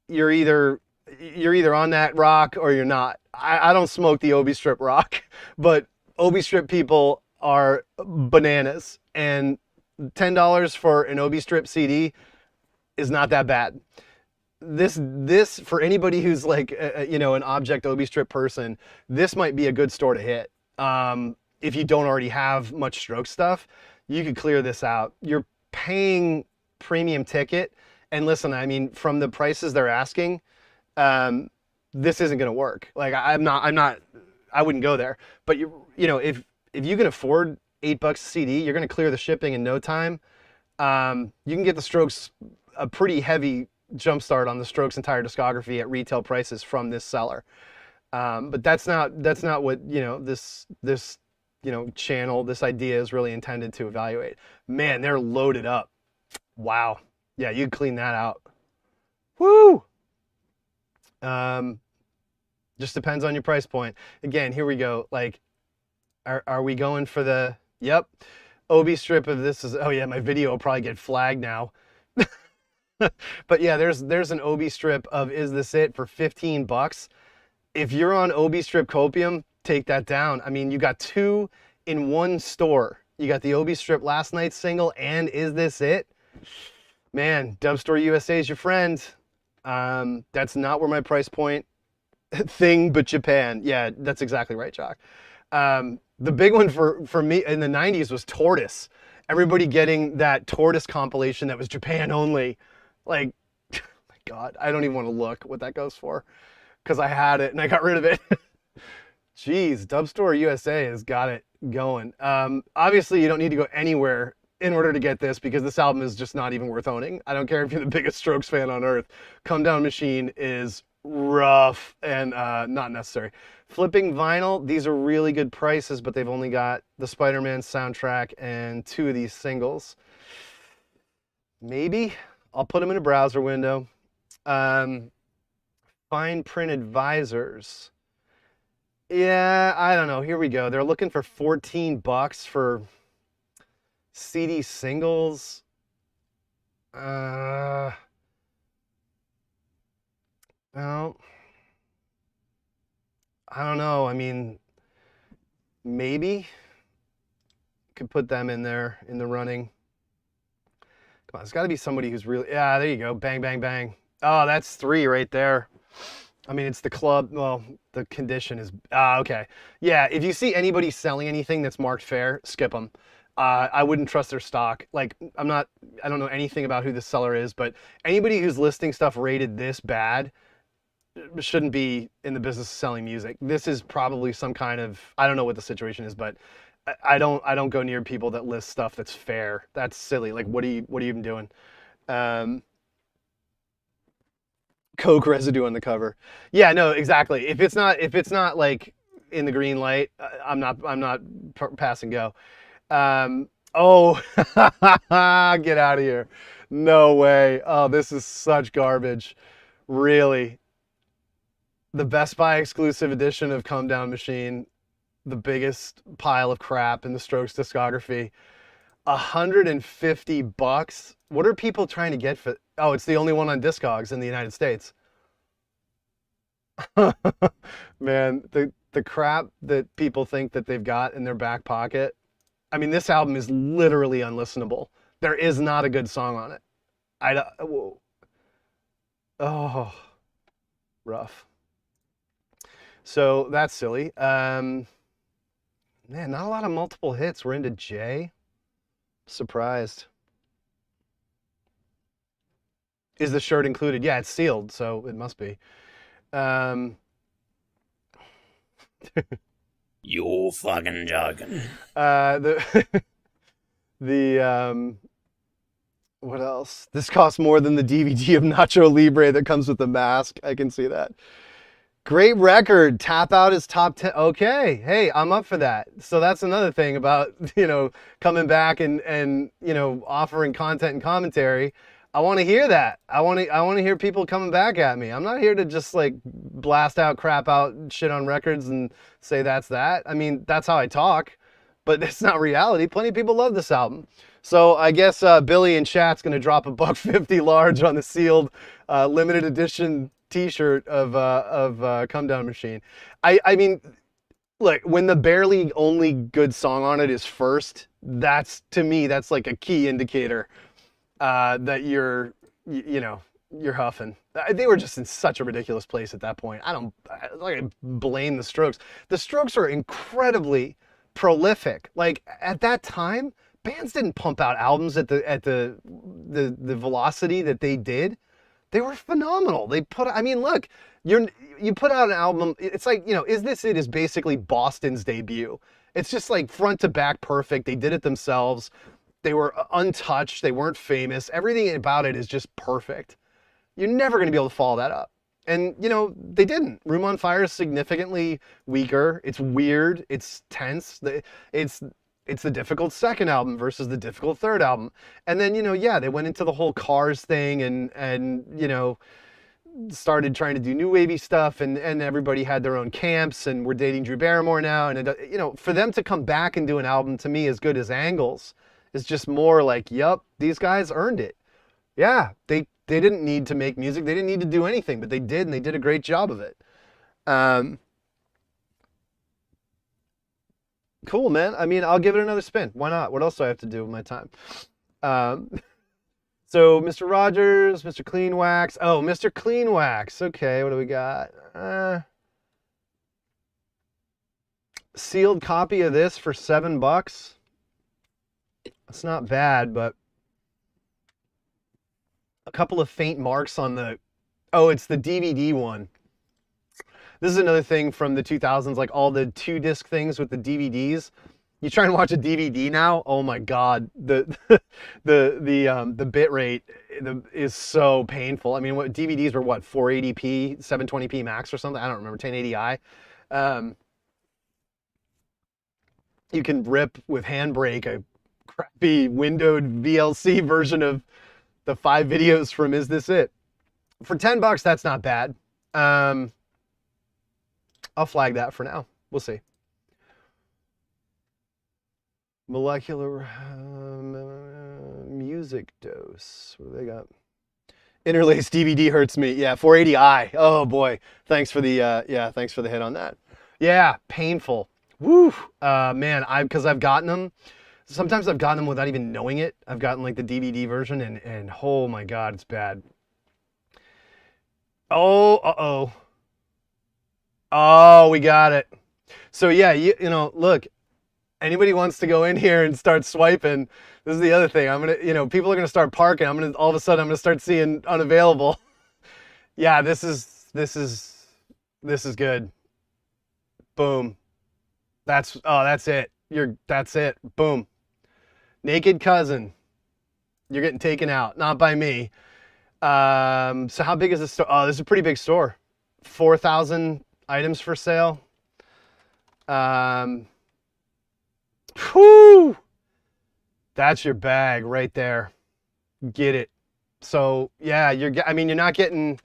you're either on that rock or you're not. I don't smoke the Obi Strip rock, but Obi Strip people are bananas, and $10 for an Obi Strip CD is not that bad. This for anybody who's like an object Obi Strip person, this might be a good store to hit. If you don't already have much stroke stuff, you could clear this out. You're paying premium ticket, and listen, I mean, from the prices they're asking, this isn't going to work. Like, I wouldn't go there. But if you can afford $8 a CD, you're going to clear the shipping in no time. You can get the Strokes a pretty heavy jump start on the Strokes entire discography at retail prices from this seller. But that's not what this channel, this idea is really intended to evaluate. Man, they're loaded up. Wow. Yeah, you'd clean that out. Woo! Just depends on your price point. Again, here we go. Like, are we going for the, yep. Obi strip of this is, oh yeah, my video will probably get flagged now. But yeah, there's an Obi strip of Is This It for 15 bucks. If you're on Obi strip Copium, take that down. I mean, you got two in one store. You got the Obi strip Last Night's single and Is This It? Man, Dub Store USA is your friend. That's not where my price point thing, but Japan. Yeah, that's exactly right, Jock. The big one for me in the 90s was Tortoise. Everybody getting that Tortoise compilation that was Japan only. Like, oh my God, I don't even want to look what that goes for because I had it and I got rid of it. Jeez, Dub Store USA has got it going. Obviously, you don't need to go anywhere in order to get this because this album is just not even worth owning. I don't care if you're the biggest Strokes fan on earth. Come Down Machine is rough and not necessary. Flipping vinyl, these are really good prices, but they've only got the Spider-Man soundtrack and two of these singles. Maybe I'll put them in a browser window. Fine Print Advisors. Yeah, I don't know. Here we go. They're looking for 14 bucks for CD singles. Well, I don't know. I mean, maybe could put them in there in the running. Come on, it's got to be somebody who's really. Yeah, there you go. Bang, bang, bang. Oh, that's 3 right there. I mean, it's the club. Well, the condition is. Okay. Yeah, if you see anybody selling anything that's marked fair, skip them. I wouldn't trust their stock. Like, I don't know anything about who the seller is, but anybody who's listing stuff rated this bad shouldn't be in the business of selling music. This is probably some kind of, I don't know what the situation is, but I don't go near people that list stuff that's fair. That's silly. Like, what are you even doing? Coke residue on the cover. Yeah, no, exactly. If it's not like in the green light, I'm not passing go. Oh, get out of here. No way. Oh, this is such garbage. Really. The Best Buy exclusive edition of Come Down Machine, the biggest pile of crap in the Strokes discography. 150 bucks. What are people trying to get for? Oh, it's the only one on Discogs in the United States. Man, the crap that people think that they've got in their back pocket. I mean, this album is literally unlistenable. There is not a good song on it. Oh, rough. So that's silly. Man, not a lot of multiple hits. We're into J. Surprised. Is the shirt included? Yeah, it's sealed, so it must be. You're fucking joking. What else? This costs more than the DVD of Nacho Libre that comes with the mask. I can see that. Great record. Tap Out is top 10. Okay. Hey, I'm up for that. So that's another thing about, coming back and offering content and commentary. I want to hear that. I want to hear people coming back at me. I'm not here to just like blast out, crap out shit on records and say that's that. I mean, that's how I talk, but it's not reality. Plenty of people love this album. So I guess Billy in chat's going to drop $1.50 large on the sealed limited edition t-shirt of Come Down Machine. I mean, look, when the barely only good song on it is first, that's, to me, that's like a key indicator that you're huffing. They were just in such a ridiculous place at that point. I blame the Strokes. The Strokes are incredibly prolific. Like at that time, bands didn't pump out albums at the velocity that they did. They were phenomenal. Look, you put out an album. It's like, Is This It is basically Boston's debut. It's just like front to back perfect. They did it themselves. They were untouched. They weren't famous. Everything about it is just perfect. You're never going to be able to follow that up. And, they didn't. Room on Fire is significantly weaker. It's weird. It's tense. It's the difficult second album versus the difficult third album. And then, they went into the whole Cars thing and started trying to do new wavy stuff, and everybody had their own camps, and we're dating Drew Barrymore now, and you know, for them to come back and do an album to me as good as Angles is just more like, yup, these guys earned it. Yeah, they didn't need to make music, they didn't need to do anything, but they did, and they did a great job of it. Cool, man. I mean, I'll give it another spin. Why not? What else do I have to do with my time? So Mr. Rogers, Mr. Clean Wax. Oh, Mr. Clean Wax. Okay, what do we got? Sealed copy of this for $7. It's not bad, but a couple of faint marks on the... Oh, it's the DVD one. This is another thing from the 2000s, like all the 2-disc things with the DVDs. You try and watch a DVD now, oh my God, the bit rate is so painful. I mean, what DVDs were, what, 480p, 720p max or something? I don't remember, 1080i. You can rip with Handbrake a crappy windowed VLC version of the 5 videos from Is This It? For $10, that's not bad. I'll flag that for now. We'll see. Molecular music dose. What do they got? Interlaced DVD hurts me. Yeah, 480i. Oh boy. Thanks for the thanks for the hit on that. Yeah, painful. Woo. Man, because I've gotten them. Sometimes I've gotten them without even knowing it. I've gotten like the DVD version, and oh my God, it's bad. Oh, Oh, we got it. So yeah, you know, look, anybody wants to go in here and start swiping, this is the other thing. I'm gonna, you know, people are gonna start parking. All of a sudden I'm gonna start seeing unavailable. Yeah, this is good. Boom. That's it. That's it. Boom. Naked Cousin. You're getting taken out. Not by me. So how big is this store? Oh, this is a pretty big store. 4,000 items for sale. Whew! That's your bag right there. Get it. So yeah, you're not getting.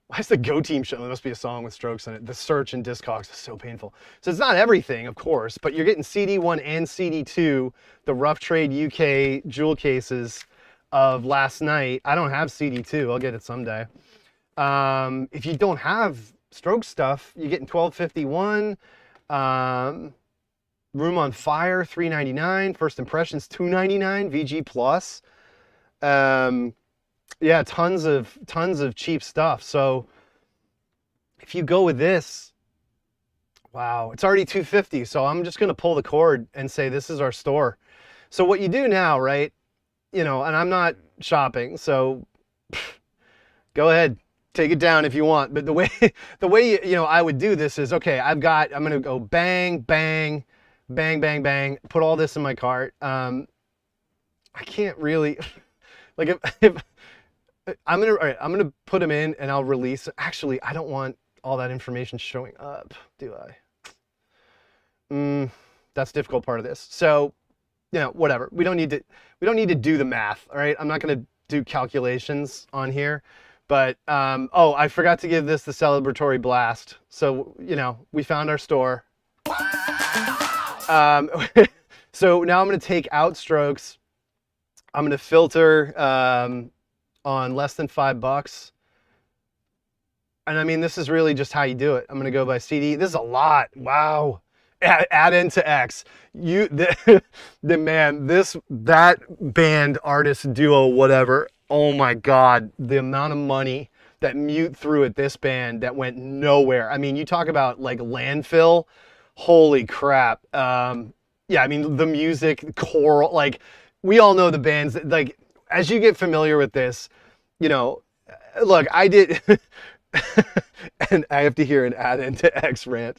Why is the Go Team show? There must be a song with Strokes in it. The search in Discogs is so painful. So it's not everything, of course, but you're getting CD1 and CD2, the Rough Trade UK jewel cases of last night. I don't have CD2. I'll get it someday. If you don't have Strokes stuff, you're getting 1251. Room on Fire, $3.99. First Impressions, $2.99. VG Plus. Yeah, tons of cheap stuff. So if you go with this, wow, it's already $2.50. So I'm just gonna pull the cord and say this is our store. So what you do now, right? You know, and I'm not shopping, so go ahead, take it down if you want. But the way you know I would do this is, okay, I'm gonna go bang, bang, bang, bang, bang, put all this in my cart. I can't really, like if I'm gonna put them in and I'll release. Actually, I don't want all that information showing up, do I? That's the difficult part of this. So, you know, whatever. We don't need to do the math, all right? I'm not gonna do calculations on here, but oh, I forgot to give this the celebratory blast. So, you know, we found our store. So now I'm gonna take out Strokes. I'm gonna filter on less than $5. And I mean, this is really just how you do it. I'm gonna go by CD. This is a lot. Wow. Add into X. That band, artist, duo, whatever. Oh my God, the amount of money that Mute threw at this band that went nowhere. I mean, you talk about like landfill. Holy crap. Yeah, I mean, the music, choral, like we all know the bands that, like, as you get familiar with this, you know, look, I did, and I have to hear an add into X rant.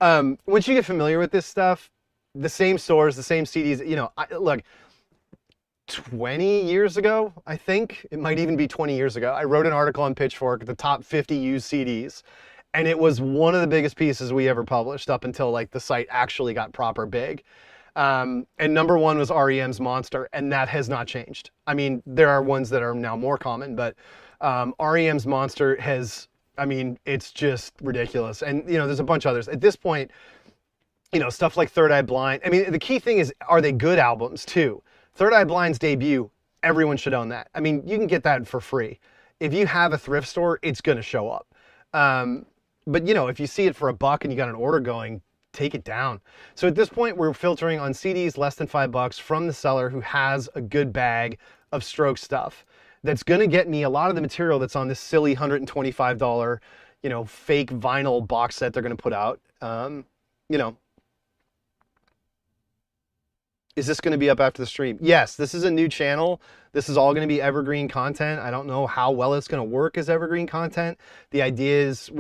Once you get familiar with this stuff, the same stores, the same CDs, you know, look, 20 years ago, I think, it might even be 20 years ago, I wrote an article on Pitchfork, the top 50 used CDs, and it was one of the biggest pieces we ever published up until like the site actually got proper big. And number one was REM's Monster, and that has not changed. I mean, there are ones that are now more common, but REM's Monster has, I mean, it's just ridiculous. And, you know, there's a bunch of others. At this point, you know, stuff like Third Eye Blind. I mean, the key thing is, are they good albums too? Third Eye Blind's debut, everyone should own that. I mean, you can get that for free. If you have a thrift store, it's going to show up. But, you know, if you see it for $1 and you got an order going, take it down. So at this point, we're filtering on CDs less than $5 from the seller who has a good bag of Stroke stuff that's going to get me a lot of the material that's on this silly $125, you know, fake vinyl box set they're going to put out. You know, is this going to be up after the stream? Yes, this is a new channel. This is all going to be evergreen content. I don't know how well it's going to work as evergreen content. The idea is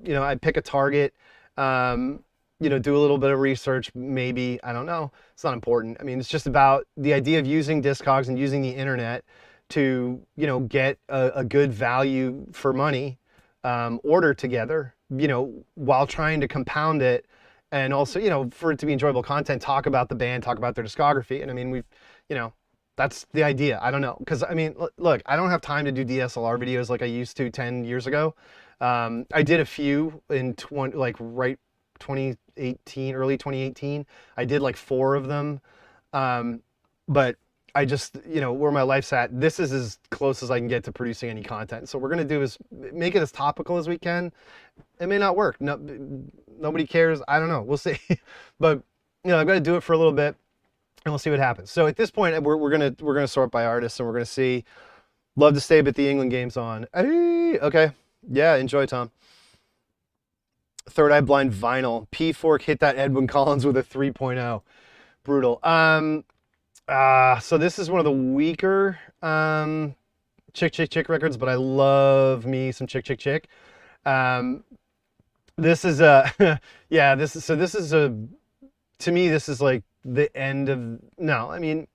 I pick a target, you know, do a little bit of research, maybe, I don't know. It's not important. I mean, it's just about the idea of using Discogs and using the internet to, you know, get a good value for money order together, you know, while trying to compound it. And also, you know, for it to be enjoyable content, talk about the band, talk about their discography. And I mean, you know, that's the idea. I don't know. Because, I mean, look, I don't have time to do DSLR videos like I used to 10 years ago. I did a few in 2018, early 2018. I did like 4 of them. But I just, you know, where my life's at, this is as close as I can get to producing any content. So what we're going to do is make it as topical as we can. It may not work. No, nobody cares. I don't know. We'll see. But, you know, I've got to do it for a little bit and we'll see what happens. So at this point, we're gonna sort by artists and we're going to see. Love to stay, but the England game's on. Hey, okay. Yeah, enjoy, Tom. Third Eye Blind vinyl. Pitchfork hit that Edwin Collins with a 3.0. Brutal. So this is one of the weaker Chick records, but I love me some Chick. This is a yeah, this is a, to me this is like the end of, no, I mean,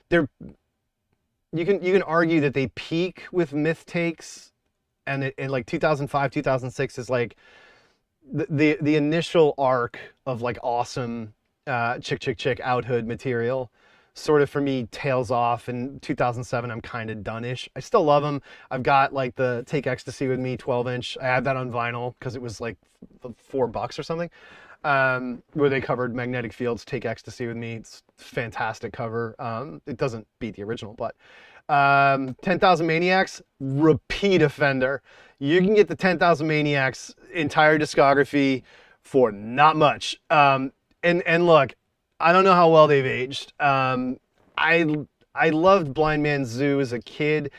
they're, you can argue that they peak with Myth Takes, and in like 2005 2006 is like the initial arc of like awesome Chick outhood material. Sort of for me tails off in 2007. I'm kind of done-ish. I still love them. I've got like the Take Ecstasy With Me 12-inch. I had that on vinyl because it was like $4 or something. Where they covered Magnetic Field's Take Ecstasy With Me. It's a fantastic cover. It doesn't beat the original, but 10,000 Maniacs, repeat offender. You can get the 10,000 Maniacs entire discography for not much. And look, I don't know how well they've aged. I loved Blind Man's Zoo as a kid.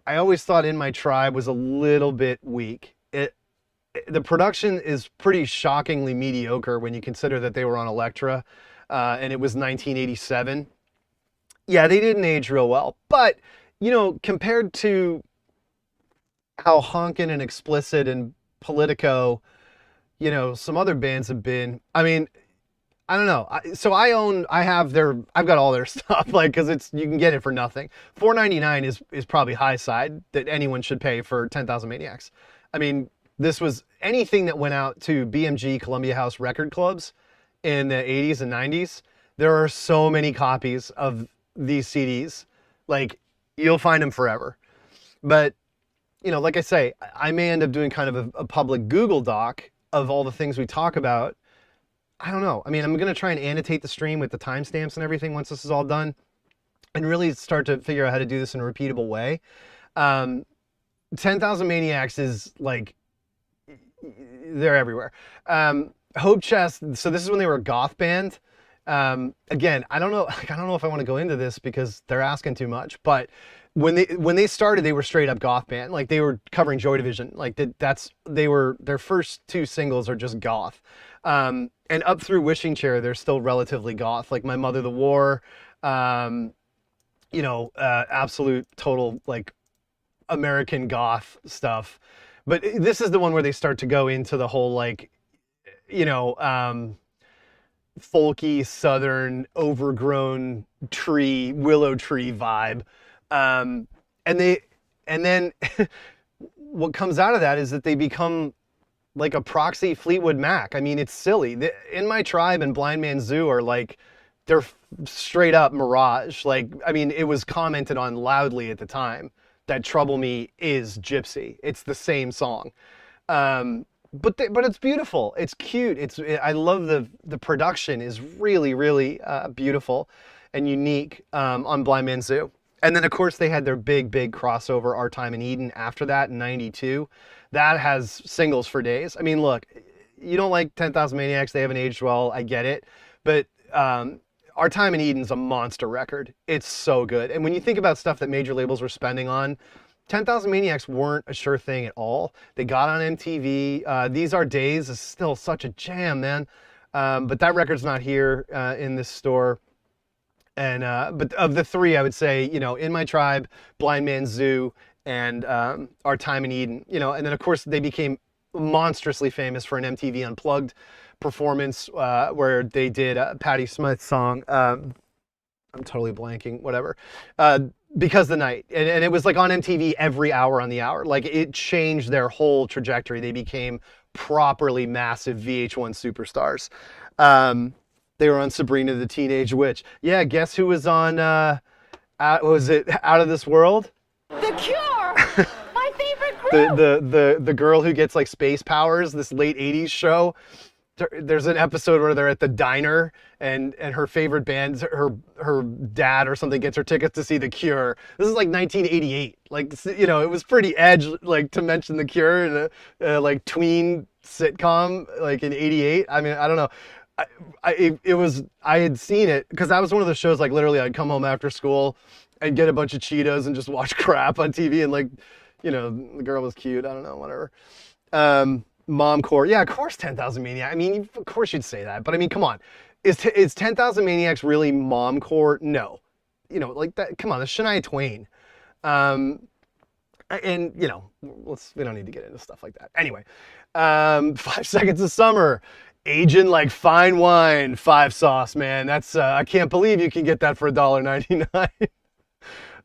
I always thought In My Tribe was a little bit weak. The production is pretty shockingly mediocre when you consider that they were on Elektra, and it was 1987. Yeah, they didn't age real well. But, you know, compared to how honkin' and explicit and Politico, you know, some other bands have been, I mean, I don't know. I've got all their stuff, like, because you can get it for nothing. $4.99 is probably high side that anyone should pay for 10,000 Maniacs. I mean, this was anything that went out to BMG Columbia House record clubs in the 80s and 90s. There are so many copies of these CDs. Like, you'll find them forever. But, you know, like I say, I may end up doing kind of a public Google Doc of all the things we talk about. I don't know. I mean, I'm going to try and annotate the stream with the timestamps and everything once this is all done and really start to figure out how to do this in a repeatable way. 10,000 Maniacs is like, they're everywhere. Hope Chest, so this is when they were a goth band. Again, I don't know if I want to go into this because they're asking too much, but when they started, they were straight up goth band. Like, they were covering Joy Division. Like, their first 2 singles are just goth. And up through Wishing Chair, they're still relatively goth. Like My Mother the War, you know, absolute total like American goth stuff. But this is the one where they start to go into the whole like, you know, folky southern overgrown willow tree vibe. And then what comes out of that is that they become like a proxy Fleetwood Mac. I mean, it's silly. In My Tribe and Blind Man's Zoo are like, they're straight up Mirage. Like, I mean, it was commented on loudly at the time that Trouble Me is Gypsy. It's the same song. But it's beautiful. It's cute. I love the production is really, really beautiful and unique on Blind Man Zoo. And then, of course, they had their big crossover, Our Time in Eden, after that in '92. That has singles for days. I mean, look, you don't like 10,000 Maniacs. They haven't aged well. I get it. But Our Time in Eden's a monster record. It's so good. And when you think about stuff that major labels were spending on, 10,000 Maniacs weren't a sure thing at all. They got on MTV. These Are Days is still such a jam, man. But that record's not here in this store. And but of the three, I would say, you know, In My Tribe, Blind Man Zoo, and Our Time in Eden. You know, and then of course they became monstrously famous for an MTV Unplugged performance where they did Patti Smith's song. I'm totally blanking. Whatever. Because the Night, and it was like on MTV every hour on the hour. Like it changed their whole trajectory. They became properly massive VH1 superstars. They were on Sabrina the Teenage Witch. Yeah, guess who was on, was it Out of This World? The Cure! My favorite group! The girl who gets like space powers, this late 80s show. There's an episode where they're at the diner and her favorite band, her dad or something gets her tickets to see The Cure. This is like 1988. Like, you know, it was pretty edge, like, to mention The Cure in a like tween sitcom, like in '88. I mean, I don't know. I had seen it because that was one of the shows, like literally I'd come home after school and get a bunch of Cheetos and just watch crap on TV, and like, you know, the girl was cute. I don't know, whatever. Momcore. Yeah, of course 10,000 Maniacs. I mean, of course you'd say that, but I mean, come on. Is 10,000 Maniacs really momcore? No. You know, like that, come on, that's Shania Twain. And you know, we don't need to get into stuff like that. Anyway, 5 Seconds of Summer. Aging like fine wine, 5 Sauce, man. That's I can't believe you can get that for $1.99.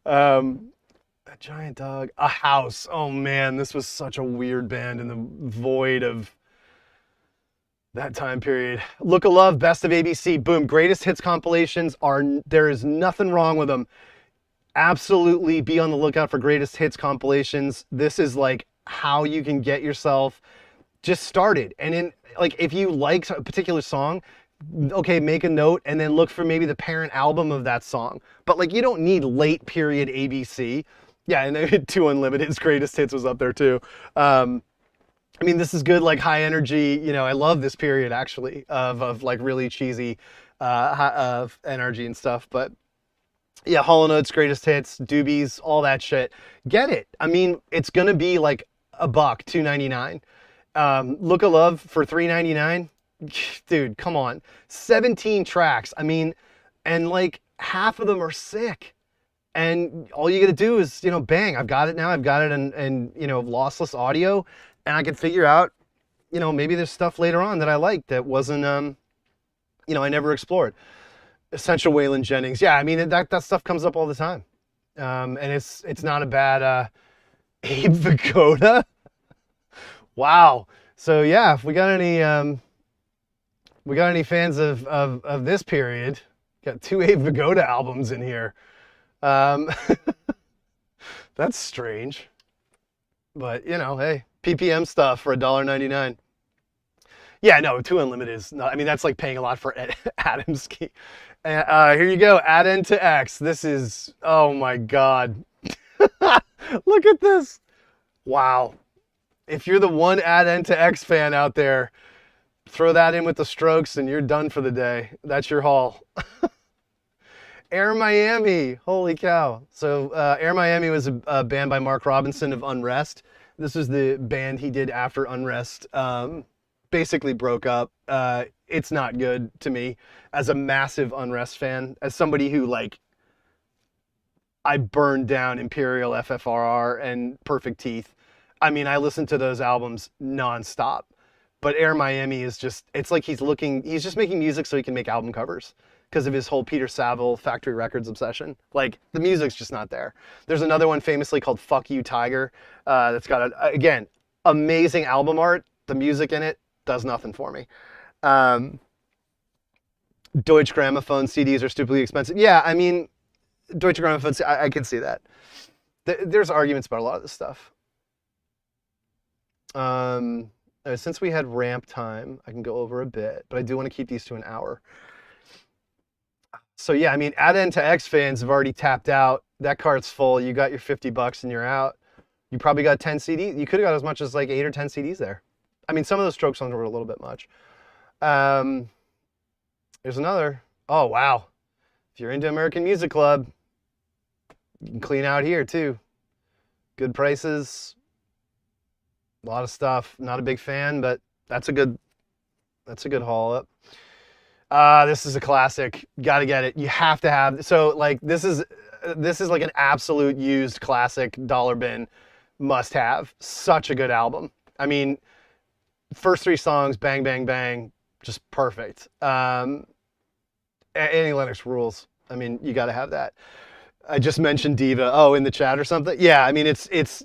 A Giant Dog, A House. Oh man, this was such a weird band in the void of that time period. Look of Love, Best of ABC, boom. Greatest hits compilations there is nothing wrong with them. Absolutely be on the lookout for greatest hits compilations. This is like how you can get yourself just started. And in like, if you like a particular song, okay, make a note and then look for maybe the parent album of that song. But like, you don't need late period ABC. Yeah, and then 2 Unlimited's greatest hits was up there too. I mean, this is good, like high energy. You know, I love this period actually of like really cheesy of energy and stuff. But yeah, Hall & Oates, greatest hits, Doobies, all that shit. Get it. I mean, it's gonna be like $1, $2.99. Look of Love for $3.99. Dude, come on. 17 tracks. I mean, and like half of them are sick. And all you gotta do is, you know, bang, I've got it now. I've got it in you know, lossless audio, and I can figure out, you know, maybe there's stuff later on that I like that wasn't, you know, I never explored. Essential Waylon Jennings. Yeah, I mean, that stuff comes up all the time. And it's not a bad, Abe Vigoda. Wow. So yeah, if we got any fans of this period, got 2 Abe Vigoda albums in here. That's strange, but you know, hey, PPM stuff for $1.99. Yeah, no, 2 Unlimited is not. I mean, that's like paying a lot for Adamski. Here you go, Add N to X. This is, oh my God, look at this. Wow. If you're the one Add N to X fan out there, throw that in with the Strokes and you're done for the day. That's your haul. Air Miami, holy cow. So Air Miami was a band by Mark Robinson of Unrest. This was the band he did after Unrest basically broke up. It's not good to me as a massive Unrest fan, as somebody who, like, I burned down Imperial FFRR and Perfect Teeth. I mean, I listened to those albums nonstop. But Air Miami is just, it's like he's just making music so he can make album covers because of his whole Peter Saville Factory Records obsession. Like, the music's just not there. There's another one famously called Fuck You Tiger that's got, again, amazing album art. The music in it does nothing for me. Deutsche Grammophon CDs are stupidly expensive. Yeah, I mean, Deutsche Grammophon, I can see that. There's arguments about a lot of this stuff. Since we had ramp time, I can go over a bit, but I do want to keep these to an hour. So yeah, I mean, Add N to X fans have already tapped out. That card's full. You got your $50 and you're out. You probably got 10 CDs. You could have got as much as like 8 or 10 CDs there. I mean, some of those stroke songs were a little bit much. There's another. Oh, wow. If you're into American Music Club, you can clean out here too. Good prices. A lot of stuff. Not a big fan, but that's a good haul up. This is a classic. Got to get it. You have to have. So like this is like an absolute used classic dollar bin must have. Such a good album. I mean, first 3 songs, bang, bang, bang, just perfect. Annie Lennox rules. I mean, you got to have that. I just mentioned Diva. Oh, in the chat or something? Yeah, I mean, it's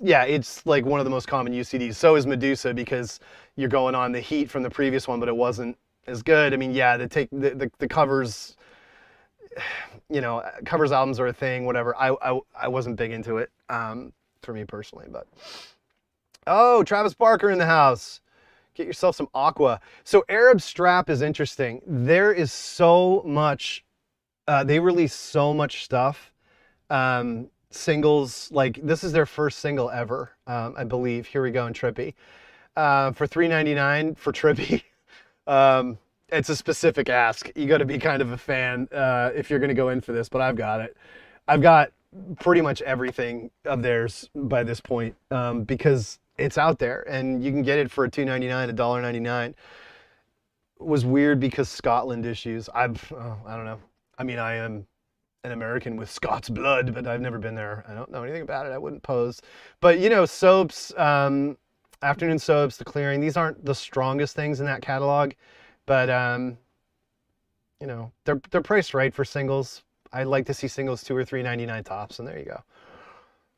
like one of the most common used CDs. So is Medusa, because you're going on the heat from the previous one, but it wasn't as good. I mean, yeah, the covers, you know, covers albums are a thing, whatever. I wasn't big into it, for me personally, but. Oh, Travis Barker in the house. Get yourself some Aqua. So Arab Strap is interesting. There is so much, they release so much stuff. Singles, like this is their first single ever, I believe. Here we go in Trippy. For $3.99 for Trippy. It's a specific ask. You got to be kind of a fan if you're going to go in for this, but I've got it. I've got pretty much everything of theirs by this point, because it's out there and you can get it for $2.99, $1.99. It was weird because Scotland issues. I don't know. I mean, I am an American with Scots blood, but I've never been there. I don't know anything about it. I wouldn't pose. But you know, soaps, afternoon soaps, The Clearing, these aren't the strongest things in that catalog, but you know, they're priced right for singles. I'd like to see singles $2 or $3.99 tops, and there you go.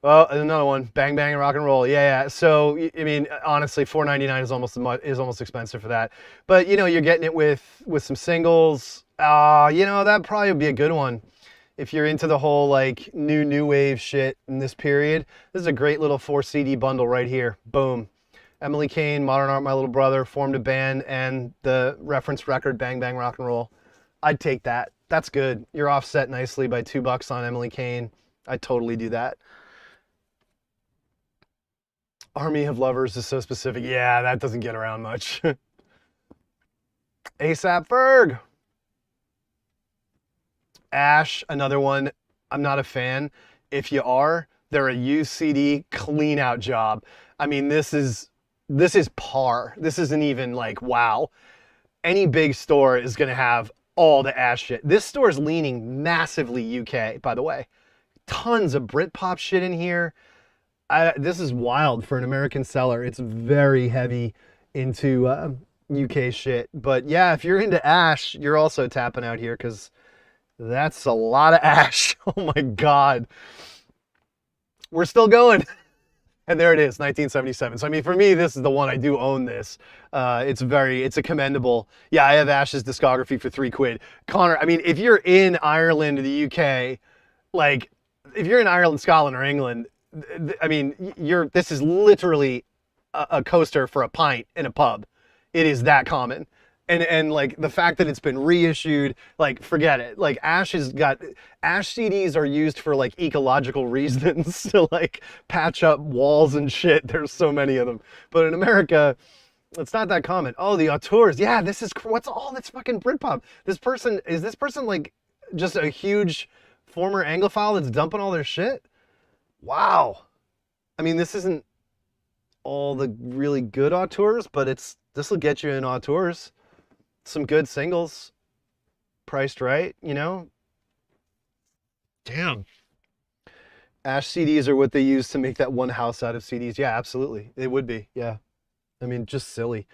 Well, another one, Bang Bang and Rock and Roll. Yeah. So I mean, honestly, $4.99 is almost expensive for that. But you know, you're getting it with some singles. You know, that'd probably be a good one. If you're into the whole like new wave shit in this period, this is a great little 4 CD bundle right here. Boom. Emily Kane, Modern Art, My Little Brother, formed a band, and the reference record, Bang Bang Rock and Roll. I'd take that. That's good. You're offset nicely by $2 on Emily Kane. I'd totally do that. Army of Lovers is so specific. Yeah, that doesn't get around much. ASAP Ferg. Ash, another one. I'm not a fan. If you are, they're a used CD clean out job. I mean, this is par. This isn't even like, wow. Any big store is going to have all the Ash shit. This store is leaning massively UK, by the way. Tons of Britpop shit in here. This is wild for an American seller. It's very heavy into UK shit. But yeah, if you're into Ash, you're also tapping out here, because that's a lot of Ash. Oh my God. We're still going. And there it is, 1977. So I mean, for me, this is the one. I do own this. It's a commendable. Yeah, I have Ash's discography for £3. Connor, I mean, if you're in Ireland or the UK, like if you're in Ireland, Scotland, or England, I mean, this is literally a coaster for a pint in a pub. It is that common. And like the fact that it's been reissued, like forget it. Like Ash CDs are used for like ecological reasons to like patch up walls and shit. There's so many of them. But in America, it's not that common. Oh, the auteurs. Yeah, what's all this fucking Britpop? Is this person like just a huge former Anglophile that's dumping all their shit? Wow. I mean, this isn't all the really good auteurs, but this will get you in auteurs. Some good singles, priced right, you know? Damn. Ash CDs are what they use to make that one house out of CDs. Yeah, absolutely. It would be, yeah. I mean, just silly.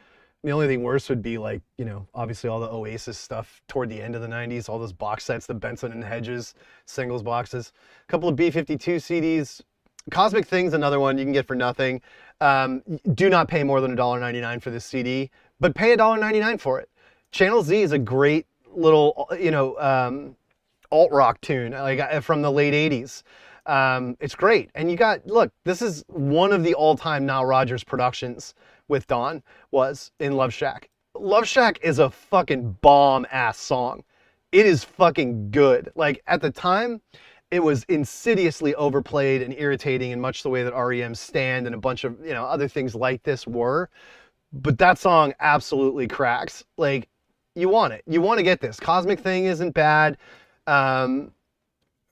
The only thing worse would be like, you know, obviously all the Oasis stuff toward the end of the 90s, all those box sets, the Benson and Hedges singles boxes. A couple of B-52 CDs. Cosmic Thing's another one you can get for nothing. Do not pay more than $1.99 for this CD, but pay $1.99 for it. Channel Z is a great little, you know, alt rock tune, like from the late 80s. It's great. And you got, look, this is one of the all-time Nile Rodgers productions with Dawn was in Love Shack. Love Shack is a fucking bomb-ass song. It is fucking good. Like, at the time, it was insidiously overplayed and irritating in much the way that REM's Stand and a bunch of, other things like this were. But that song absolutely cracks. Like, you want it. You want to get this. Cosmic Thing isn't bad.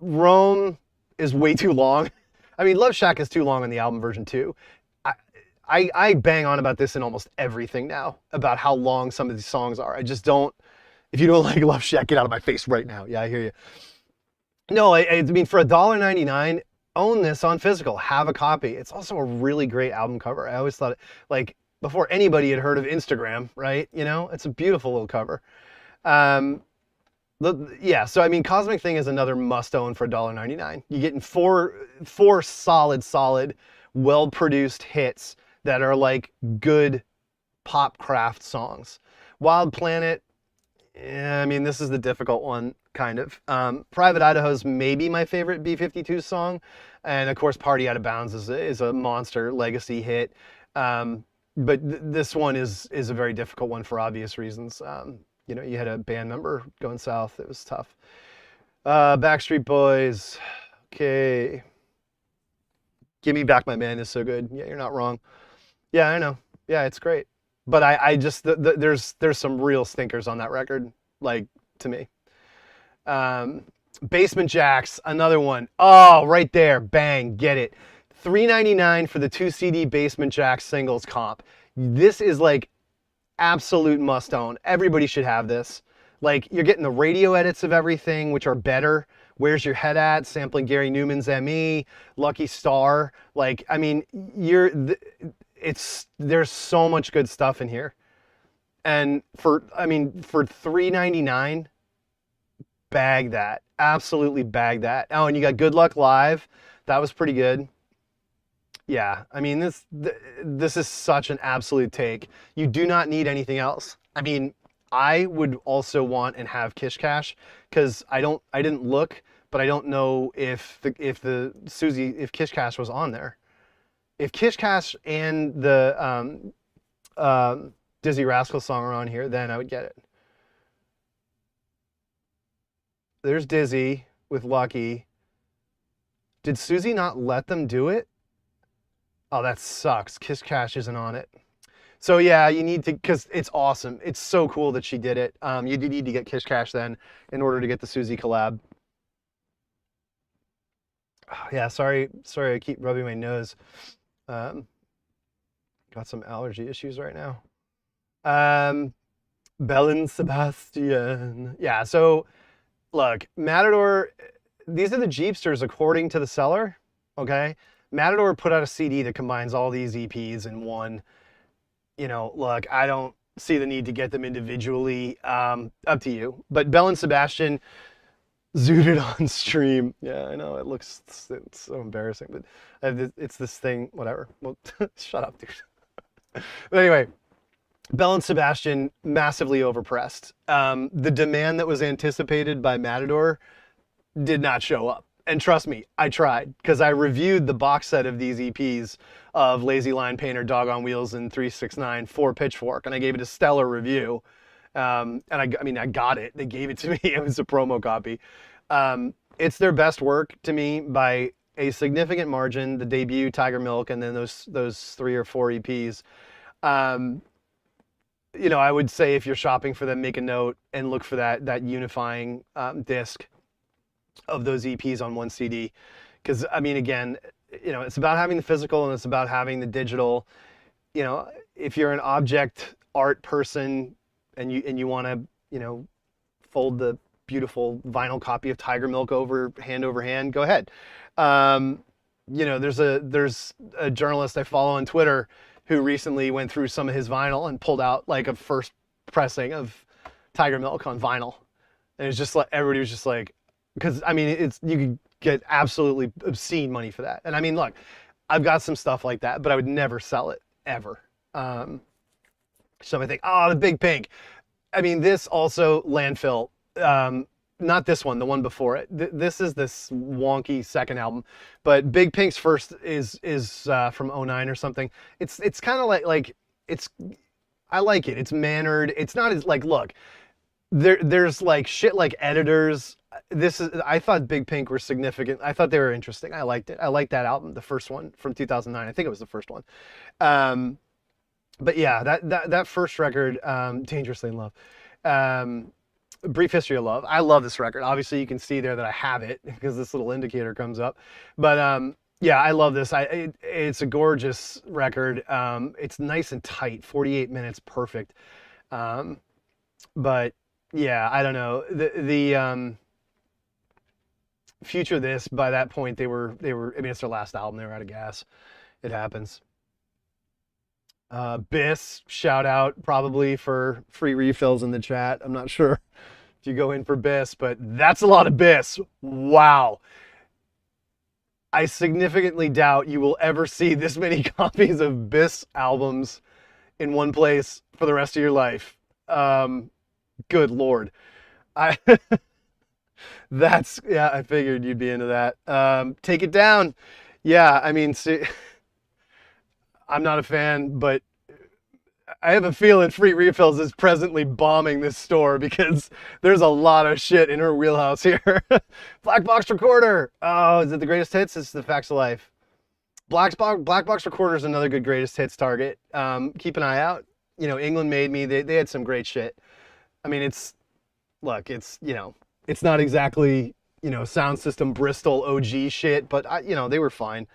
Rome is way too long. I mean, Love Shack is too long on the album version too. I bang on about this in almost everything now, about how long some of these songs are. I just don't, if you don't like Love Shack, get out of my face right now. Yeah, I hear you. No, I mean, for $1.99, own this on physical. Have a copy. It's also a really great album cover. I always thought, like, before anybody had heard of Instagram, right? It's a beautiful little cover. Yeah, so I mean, Cosmic Thing is another must-own for $1.99. You're getting four solid, well-produced hits that are like good pop craft songs. Wild Planet, I mean, this is the difficult one, kind of. Private Idaho's maybe my favorite B-52 song. And of course, Party Out of Bounds is a monster legacy hit. But this one is a very difficult one for obvious reasons. You had a band member going south. It was tough. Backstreet Boys. Okay. Give Me Back My Man is so good. Yeah, you're not wrong. Yeah, I know. Yeah, it's great. But I just, there's some real stinkers on that record, like, to me. Basement Jacks, another one. Oh, right there. Bang. Get it. $3.99 for the 2 CD Basement Jacks singles comp. This is like absolute must own. Everybody should have this. Like, you're getting the radio edits of everything, which are better. Where's Your Head At? Sampling Gary Newman's M.E., Lucky Star. Like, I mean, there's so much good stuff in here. And for $3.99, bag that. Absolutely bag that. Oh, and you got Good Luck Live. That was pretty good. Yeah, I mean, this is such an absolute take. You do not need anything else. I mean, I would also want and have Kish Cash, because I didn't look, but I don't know if Kish Cash was on there. If Kish Cash and the Dizzy Rascal song are on here, then I would get it. There's Dizzy with Lucky. Did Susie not let them do it? Oh, that sucks. Kiss Cash isn't on it. So yeah, you need to, because it's awesome. It's so cool that she did it. You do need to get Kiss Cash then in order to get the Susie collab. Oh, yeah, sorry I keep rubbing my nose. Got some allergy issues right now. Bellin Sebastian. Yeah, so look, Matador, these are the Jeepsters according to the seller, okay? Matador put out a CD that combines all these EPs in one. Look, I don't see the need to get them individually. Up to you. But Bellin Sebastian zooted on stream. Yeah, I know, it's so embarrassing, but it's this thing, whatever. Well, shut up, dude. But anyway, Bellin Sebastian massively overpressed. The demand that was anticipated by Matador did not show up. And trust me, I tried, because I reviewed the box set of these EPs of Lazy Line Painter, Dog on Wheels, and 369 for Pitchfork, and I gave it a stellar review. And I got it. They gave it to me. It was a promo copy. It's their best work to me by a significant margin. The debut, Tiger Milk, and then those 3 or 4 EPs. I would say if you're shopping for them, make a note and look for that unifying disc of those EPs on one CD. Because, I mean, again, it's about having the physical and it's about having the digital. If you're an object art person and you want to, fold the beautiful vinyl copy of Tiger Milk over hand, go ahead. There's a journalist I follow on Twitter who recently went through some of his vinyl and pulled out like a first pressing of Tiger Milk on vinyl. And it's just like, everybody was just like, because I mean, you could get absolutely obscene money for that. And I mean, look, I've got some stuff like that, but I would never sell it ever. Somebody think, oh, the Big Pink. I mean, this also landfill. not this one, the one before it. This is this wonky second album, but Big Pink's first is from '09 or something. It's kind of like it's, I like it. It's mannered. It's not as like, look, there's like shit like Editors. I thought Big Pink were significant. I thought they were interesting. I liked it. I liked that album, the first one from 2009. I think it was the first one. But yeah, that first record, Dangerously in Love. Brief History of Love. I love this record. Obviously, you can see there that I have it because this little indicator comes up. But yeah, I love this. It's a gorgeous record. It's nice and tight, 48 minutes, perfect. But yeah, I don't know. The Future This, by that point, they were. I mean, it's their last album. They were out of gas. It happens. Biss, shout out probably for free refills in the chat. I'm not sure if you go in for Biss, but that's a lot of Biss. Wow. I significantly doubt you will ever see this many copies of Biss albums in one place for the rest of your life. Good Lord. I figured you'd be into that. Take It Down. Yeah, I mean, see, I'm not a fan, but I have a feeling Free Refills is presently bombing this store because there's a lot of shit in her wheelhouse here. Black Box Recorder. Oh, is it the greatest hits? It's the Facts of Life. Black Box Recorder is another good greatest hits target. Keep an eye out. You know, England Made Me. They had some great shit. I mean, it's not exactly, Sound System Bristol OG shit, but they were fine.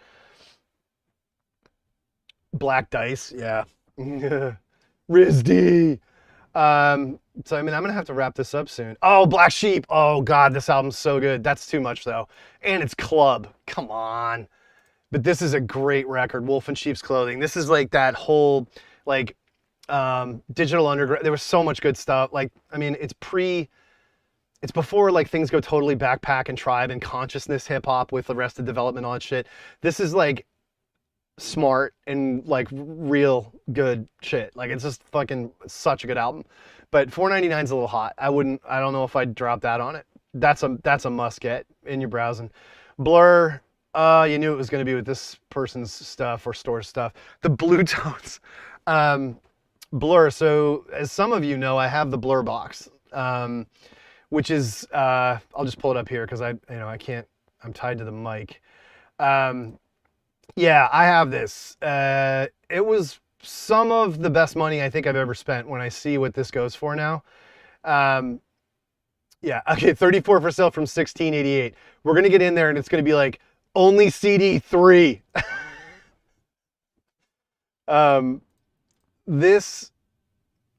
Black Dice, yeah. RISD. So I mean, I'm gonna have to wrap this up soon. Oh, Black Sheep. Oh God, this album's so good. That's too much though. And it's club. Come on. But this is a great record. Wolf in Sheep's Clothing. This is like that whole Digital Underground. There was so much good stuff. Like, I mean, it's before like things go totally backpack and tribe and consciousness hip hop with Arrested Development, all that shit. This is like smart and like real good shit. Like, it's just fucking such a good album. But $4.99 is a little hot. I don't know if I'd drop that on it. That's a must get in your browsing. Blur, you knew it was going to be with this person's stuff or store stuff. The Blue Tones. Blur. So as some of you know, I have the Blur box, which is, I'll just pull it up here because I can't, I'm tied to the mic. Yeah, I have this. It was some of the best money I think I've ever spent when I see what this goes for now. Yeah, okay, 34 for sale from 1688. We're going to get in there and it's going to be like only CD 3. This,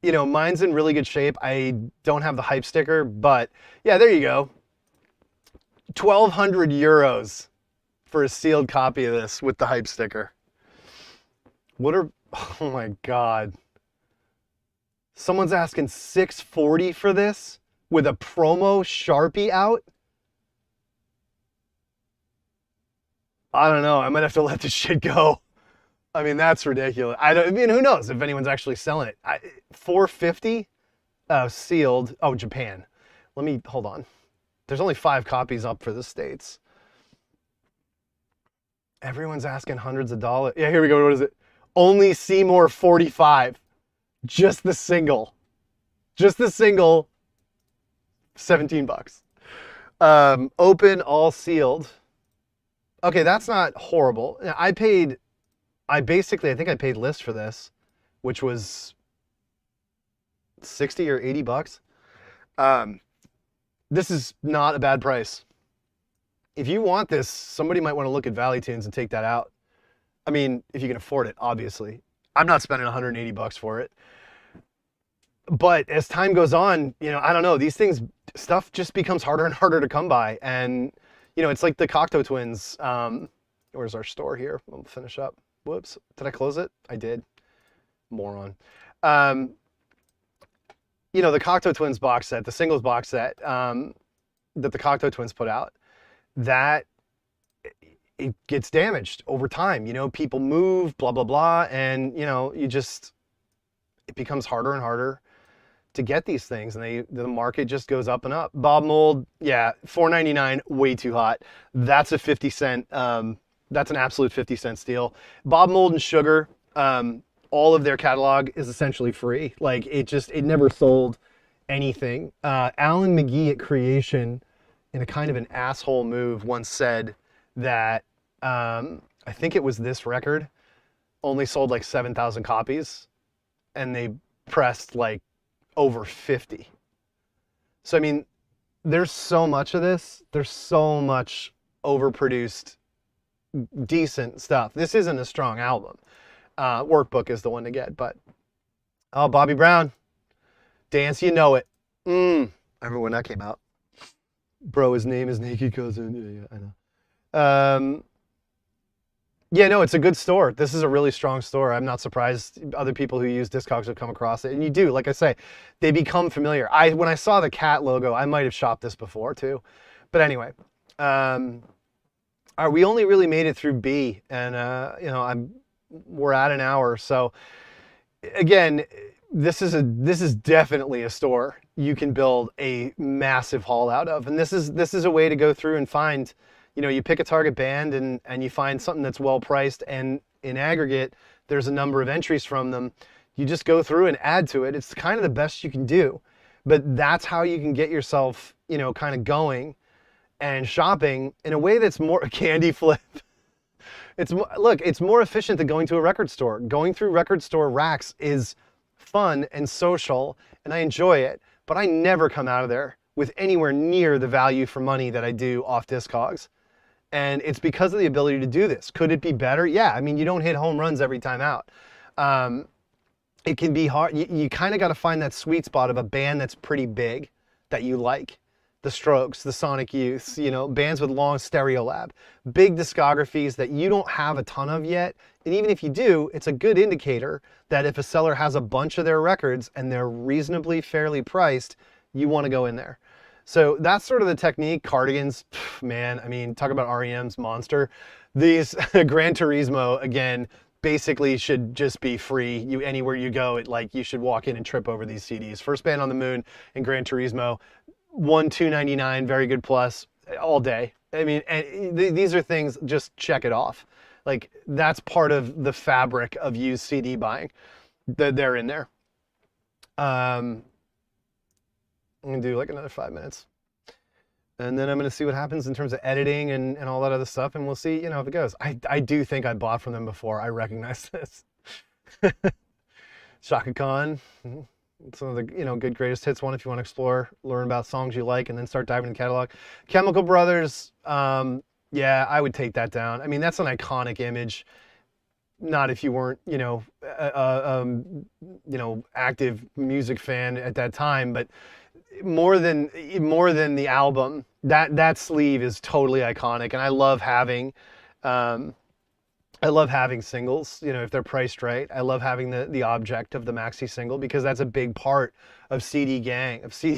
mine's in really good shape. I don't have the hype sticker, but yeah, there you go. 1,200 euros for a sealed copy of this with the hype sticker. Oh my God. Someone's asking $640 for this with a promo Sharpie out? I don't know. I might have to let this shit go. I mean, that's ridiculous. Who knows if anyone's actually selling it. $450 sealed. Oh, Japan. Hold on. There's only 5 copies up for the States. Everyone's asking hundreds of dollars. Yeah, here we go. What is it? Only Seymour 45. Just the single. 17 bucks. Open, all sealed. Okay, that's not horrible. I think I paid list for this, which was 60 or 80 bucks. This is not a bad price. If you want this, somebody might want to look at Valley Tunes and take that out. I mean, if you can afford it, obviously. I'm not spending 180 bucks for it. But as time goes on, I don't know, stuff just becomes harder and harder to come by. And, it's like the Cocteau Twins. Where's our store here? We'll finish up. Whoops. Did I close it? I did. Moron. The Cocteau Twins box set, the singles box set that the Cocteau Twins put out, that it gets damaged over time. People move, blah, blah, blah. And, it becomes harder and harder to get these things, and the market just goes up and up. Bob Mould, yeah, $4.99, way too hot. That's a 50 cent. That's an absolute 50 cent steal. Bob Mould and Sugar, all of their catalog is essentially free. Like it never sold anything. Alan McGee at Curation, in a kind of an asshole move, once said that I think it was this record only sold like 7,000 copies, and they pressed like over 50. So I mean, there's so much of this. There's so much overproduced, decent stuff. This isn't a strong album. Workbook is the one to get, but Bobby Brown, Dance You Know It. I remember when that came out. Bro, his name is Naked Cousin. Yeah, I know. Yeah, no, it's a good store. This is a really strong store. I'm not surprised other people who use Discogs have come across it. And you do, like I say, they become familiar. When I saw the cat logo, I might have shopped this before too. But anyway, we only really made it through B, and we're at an hour. So again, this is definitely a store you can build a massive haul out of. And this is a way to go through and find, you pick a target band and you find something that's well priced, and in aggregate, there's a number of entries from them. You just go through and add to it. It's kind of the best you can do, but that's how you can get yourself, kind of going and shopping in a way that's more a candy flip. It's more efficient than going to a record store. Going through record store racks is fun and social, and I enjoy it, but I never come out of there with anywhere near the value for money that I do off Discogs. And it's because of the ability to do this. Could it be better? Yeah, I mean, you don't hit home runs every time out. It can be hard. You kind of got to find that sweet spot of a band that's pretty big that you like. The Strokes, the Sonic Youths, bands with long stereo lab, big discographies that you don't have a ton of yet. And even if you do, it's a good indicator that if a seller has a bunch of their records and they're reasonably fairly priced, you want to go in there. So that's sort of the technique. Cardigans, man, I mean, talk about REM's monster. These Gran Turismo, again, basically should just be free. Anywhere you go, you should walk in and trip over these CDs. First Band on the Moon and Gran Turismo, $2.99, very good plus, all day. I mean, and these are things, just check it off. Like, that's part of the fabric of used CD buying. They're in there. I'm gonna do like another 5 minutes, and then I'm gonna see what happens in terms of editing and all that other stuff, and we'll see, if it goes. I do think I bought from them before. I recognize this. Shaka Khan, some of the good greatest hits one if you want to explore, learn about songs you like, and then start diving in the catalog. Chemical Brothers, yeah, I would take that down. I mean, that's an iconic image. Not if you weren't, active music fan at that time, but more than the album, that sleeve is totally iconic, and I love having singles, if they're priced right. I love having the object of the maxi single, because that's a big part of CD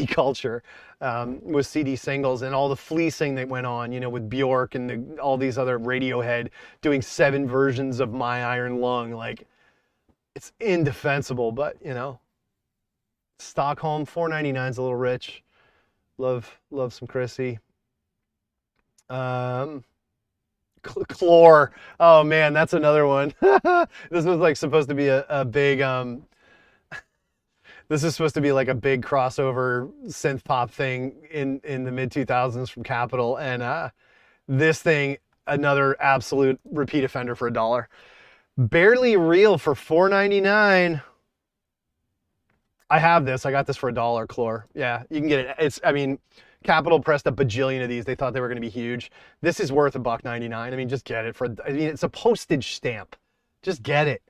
culture, was CD singles and all the fleecing that went on, with Bjork and all these other Radiohead doing 7 versions of My Iron Lung. Like, it's indefensible, but Stockholm, $4.99 is a little rich. Love some Chrissy. Chlor. Oh man, that's another one. This was supposed to be a big this is supposed to be like a big crossover synth pop thing in the mid 2000s from Capitol, and this thing, another absolute repeat offender for $1. Barely Real for $4.99. I have this. I got this for $1, Chlor. Yeah, you can get it. Capitol pressed a bajillion of these. They thought they were going to be huge. This is worth $1.99. I mean, just get it it's a postage stamp. Just get it.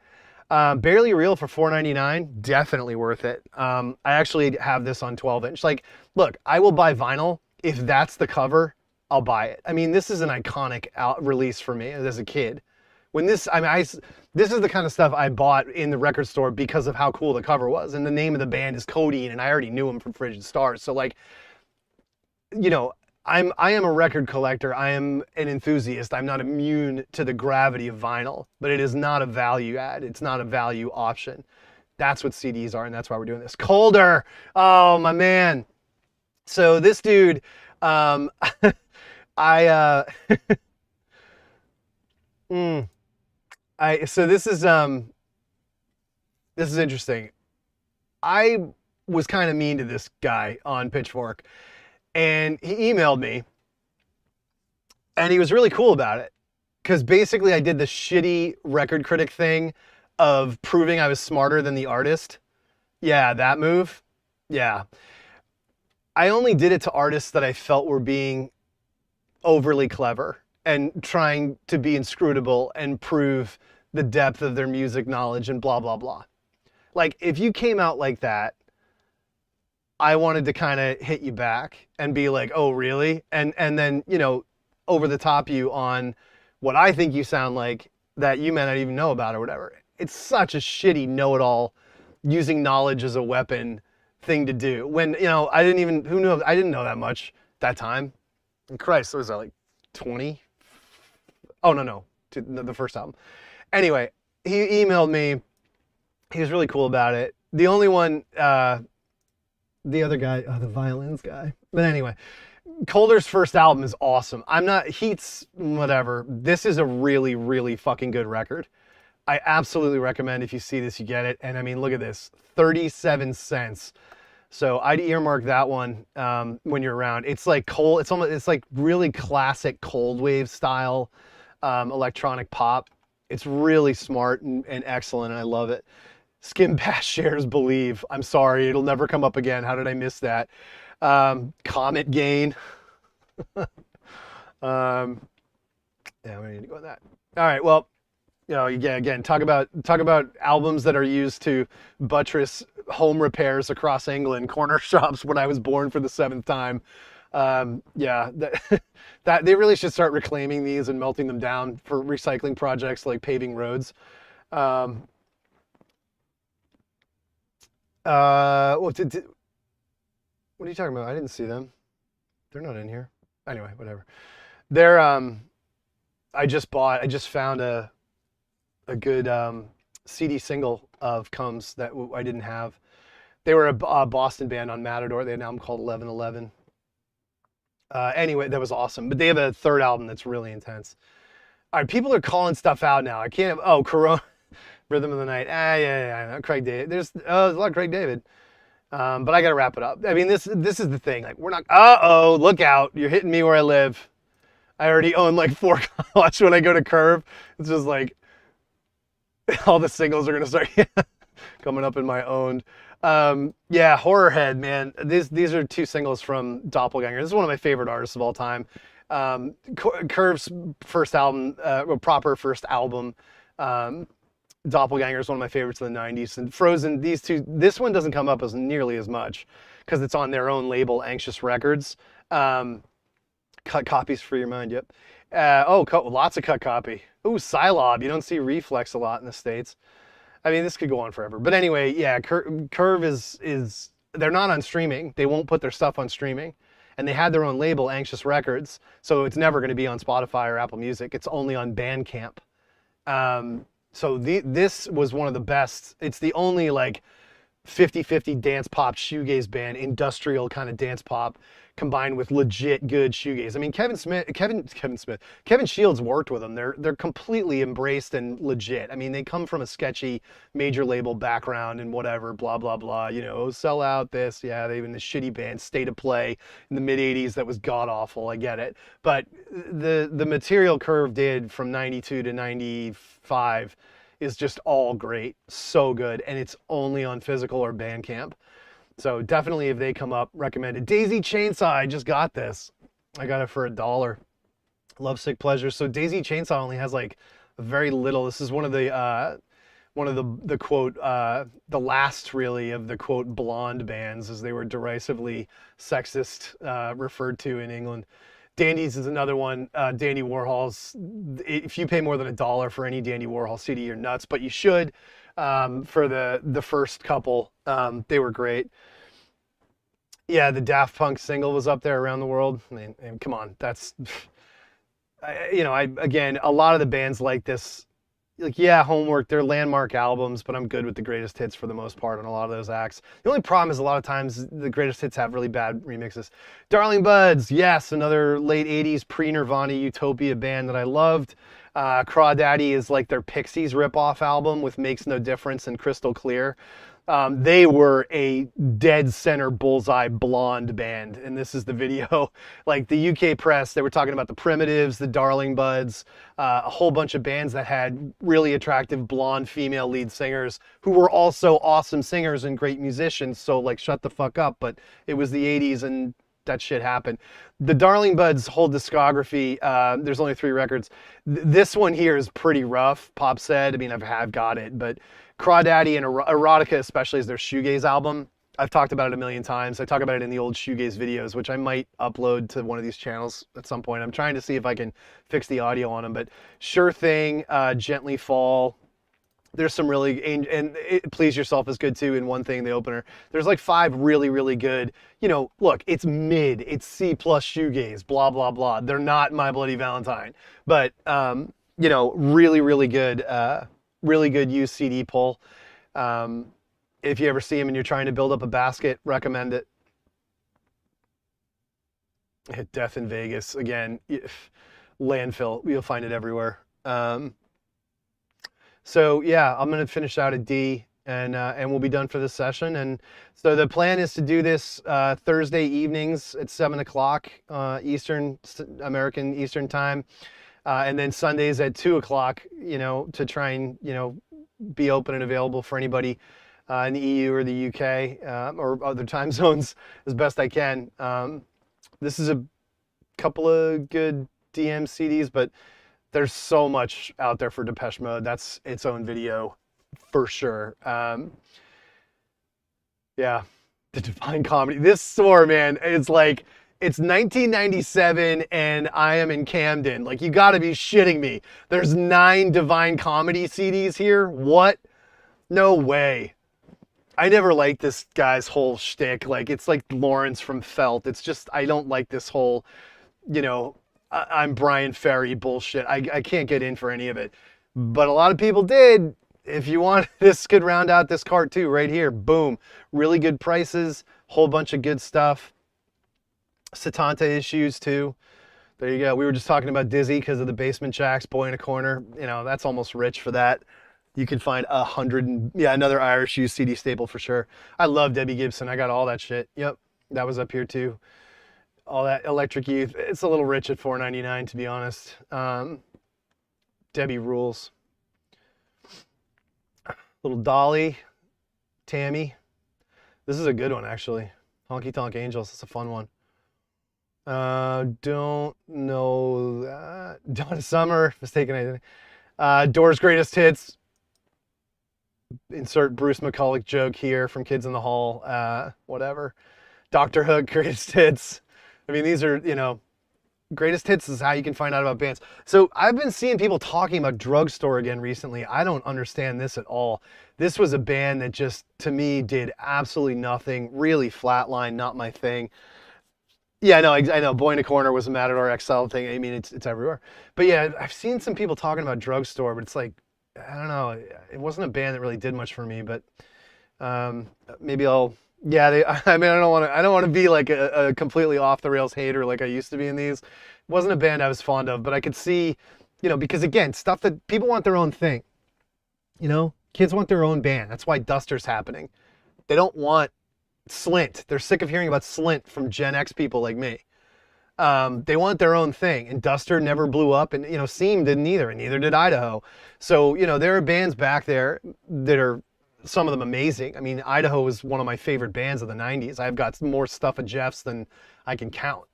Barely Real for $4.99. Definitely worth it. I actually have this on 12-inch. Look, I will buy vinyl. If that's the cover, I'll buy it. I mean, this is an iconic release for me as a kid. This is the kind of stuff I bought in the record store because of how cool the cover was. And the name of the band is Codeine, and I already knew him from Frigid Stars. So I am a record collector. I am an enthusiast. I'm not immune to the gravity of vinyl, but it is not a value add. It's not a value option. That's what CDs are, and that's why we're doing this. Colder. Oh, my man. So this dude, I so this is interesting. I was kind of mean to this guy on Pitchfork, and he emailed me, and he was really cool about it, because basically I did the shitty record critic thing of proving I was smarter than the artist. Yeah, that move. Yeah. I only did it to artists that I felt were being overly clever and trying to be inscrutable and prove the depth of their music knowledge and blah, blah, blah. Like, if you came out like that, I wanted to kind of hit you back and be like, oh, really? And then, you know, over the top you on what I think you sound like that you may not even know about or whatever. It's such a shitty know-it-all, using knowledge as a weapon thing to do. When, you know, I didn't know that much that time. And Christ, what was that, like 20? Oh, no, the first album. Anyway, he emailed me. He was really cool about it. The only one, the other guy, the violins guy. But anyway, Colder's first album is awesome. Heat's whatever. This is a really, really fucking good record. I absolutely recommend, if you see this, you get it. And I mean, look at this, 37 cents. So I'd earmark that one when you're around. It's like it's like really classic cold wave style electronic pop. It's really smart and excellent, and I love it. Skim Bass shares Believe. I'm sorry, it'll never come up again. How did I miss that? Comet Gain. Yeah, we need to go with that. All right, well, you know, again, talk about albums that are used to buttress home repairs across England, corner shops when I was born for the 7th time. Yeah, that they really should start reclaiming these and melting them down for recycling projects like paving roads. What are you talking about? I didn't see them. They're not in here. Anyway, whatever. They're I just found a good CD single of Combs that I didn't have. They were a Boston band on Matador. They had an album called 1111. Anyway, that was awesome. But they have a third album that's really intense. All right, people are calling stuff out now. I can't. Oh, Corona, Rhythm of the Night. Yeah. Craig David. There's a lot of Craig David. But I got to wrap it up. I mean, this is the thing. Like, we're not. Look out! You're hitting me where I live. I already own like 4. Watch when I go to Curve. It's just like all the singles are gonna start coming up in my owned. Yeah, Horrorhead, man. These are 2 singles from Doppelganger. This is one of my favorite artists of all time. Curve's first album, proper first album. Doppelganger is one of my favorites in the 90s. And Frozen, this one doesn't come up as nearly as much because it's on their own label, Anxious Records. Cut copies for your mind, yep. Lots of cut copy. Ooh, Psylob. You don't see Reflex a lot in the States. I mean, this could go on forever. But anyway, yeah, Curve is they're not on streaming. They won't put their stuff on streaming. And they had their own label, Anxious Records. So it's never going to be on Spotify or Apple Music. It's only on Bandcamp. So this was one of the best. It's the only like 50-50 dance pop shoegaze band, industrial kind of dance pop, combined with legit good shoegaze. I mean, Kevin Shields worked with them. They're completely embraced and legit. I mean, they come from a sketchy major label background and whatever, blah blah blah. You know, sell out this. Yeah, they even this shitty band, State of Play in the mid '80s that was god awful. I get it, but the material Curve did from '92 to '95 is just all great, so good, and it's only on physical or Bandcamp. So definitely, if they come up, recommended. Daisy Chainsaw, I just got this. I got it for $1. Lovesick Pleasure. So Daisy Chainsaw only has like very little. This is one of the quote, the last really of the quote blonde bands, as they were derisively sexist referred to in England. Dandy's is another one. Dandy Warhol's. If you pay more than $1 for any Dandy Warhol CD, you're nuts. But you should. For the first couple, they were great. Yeah, the Daft Punk single was up there, Around the World. I mean, come on, that's, again, a lot of the bands like this, like, yeah, Homework, they're landmark albums, but I'm good with the greatest hits for the most part on a lot of those acts. The only problem is a lot of times the greatest hits have really bad remixes. Darling Buds, yes, another late 80s pre-Nirvana Utopia band that I loved. Crawdaddy is like their Pixies ripoff album with Makes No Difference and Crystal Clear. They were a dead center bullseye blonde band, and this is the video. Like the UK press, they were talking about the Primitives, the Darling Buds, a whole bunch of bands that had really attractive blonde female lead singers who were also awesome singers and great musicians. So like, shut the fuck up. But it was the 80s and that shit happened. The Darling Buds' whole discography, there's only 3 records. This one here is pretty rough, Pop said. I mean, I've got it, but Crawdaddy and Erotica especially is their shoegaze album. I've talked about it a million times. I talk about it in the old shoegaze videos, which I might upload to one of these channels at some point. I'm trying to see if I can fix the audio on them, but Sure Thing, Gently Fall. There's some really, and Please Yourself is good too in One Thing, the opener. There's like 5 really, really good, you know, look, it's mid, it's C plus shoegaze, blah, blah, blah. They're not My Bloody Valentine, but, you know, really, really good used CD pull. If you ever see them and you're trying to build up a basket, recommend it. Hit Death in Vegas again. Landfill, you'll find it everywhere. So yeah, I'm gonna finish out at D, and we'll be done for this session. And so the plan is to do this Thursday evenings at 7 o'clock American Eastern time, and then Sundays at 2 o'clock. You know, to try and be open and available for anybody in the EU or the UK or other time zones as best I can. This is a couple of good DM CDs, but there's so much out there for Depeche Mode. That's its own video for sure. Yeah, the Divine Comedy. This tour, man, it's like, it's 1997 and I am in Camden. Like, you gotta be shitting me. There's 9 Divine Comedy CDs here? What? No way. I never liked this guy's whole shtick. Like, it's like Lawrence from Felt. It's just, I don't like this whole, I'm Brian Ferry bullshit. I can't get in for any of it. But a lot of people did. If you want, this could round out this cart too, right here. Boom. Really good prices. Whole bunch of good stuff. Satanta issues too. There you go. We were just talking about Dizzy because of the Basement Jacks, Boy in a Corner. That's almost rich for that. You can find 100, another Irish used CD staple for sure. I love Debbie Gibson. I got all that shit. Yep. That was up here too. All that Electric Youth. It's a little rich at $4.99 to be honest. Debbie rules. Little Dolly, Tammy. This is a good one actually. Honky Tonk Angels. It's a fun one. Don't know that. Donna Summer. Mistaken Identity. Doors Greatest Hits. Insert Bruce McCulloch joke here from Kids in the Hall. Whatever. Dr. Hook Greatest Hits. I mean, these are, greatest hits is how you can find out about bands. So I've been seeing people talking about Drugstore again recently. I don't understand this at all. This was a band that just, to me, did absolutely nothing. Really flatline, not my thing. Yeah, I know. Boy in a Corner was a Matador XL thing. I mean, it's everywhere. But yeah, I've seen some people talking about Drugstore, but it's like, I don't know. It wasn't a band that really did much for me, but maybe I'll... Yeah, I don't want to be like a completely off the rails hater like I used to be in these. It wasn't a band I was fond of, but I could see, because again, stuff that people want their own thing. Kids want their own band. That's why Duster's happening. They don't want Slint. They're sick of hearing about Slint from Gen X people like me. They want their own thing, and Duster never blew up, and Seam didn't either, and neither did Idaho. So there are bands back there that are, some of them amazing. I mean, Idaho is one of my favorite bands of the 90s. I've got more stuff at Jeff's than I can count.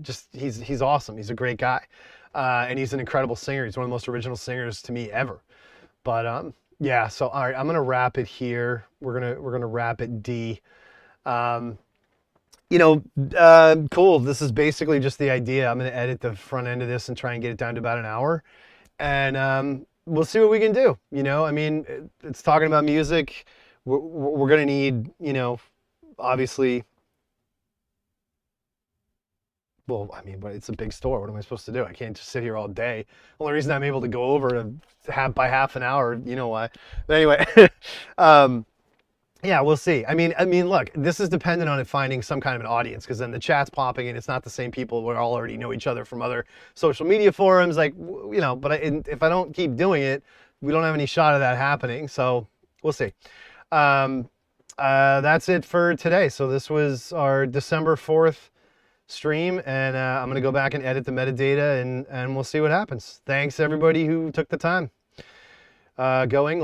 He's awesome. He's a great guy. And he's an incredible singer. He's one of the most original singers to me ever. But yeah, so all right, I'm gonna wrap it here. We're gonna wrap it D. Cool. This is basically just the idea. I'm gonna edit the front end of this and try and get it down to about an hour. And we'll see what we can do. It's talking about music. We're going to need, obviously Well, I mean, but it's a big store. What am I supposed to do? I can't just sit here all day. Only reason I'm able to go over to by half an hour, you know why. But anyway, yeah, we'll see. I mean, look, this is dependent on it finding some kind of an audience, because then the chat's popping and it's not the same people who all already know each other from other social media forums. Like, you know, but if I don't keep doing it, we don't have any shot of that happening. So we'll see. That's it for today. So this was our December 4th stream, and I'm going to go back and edit the metadata, and we'll see what happens. Thanks everybody who took the time. Go England.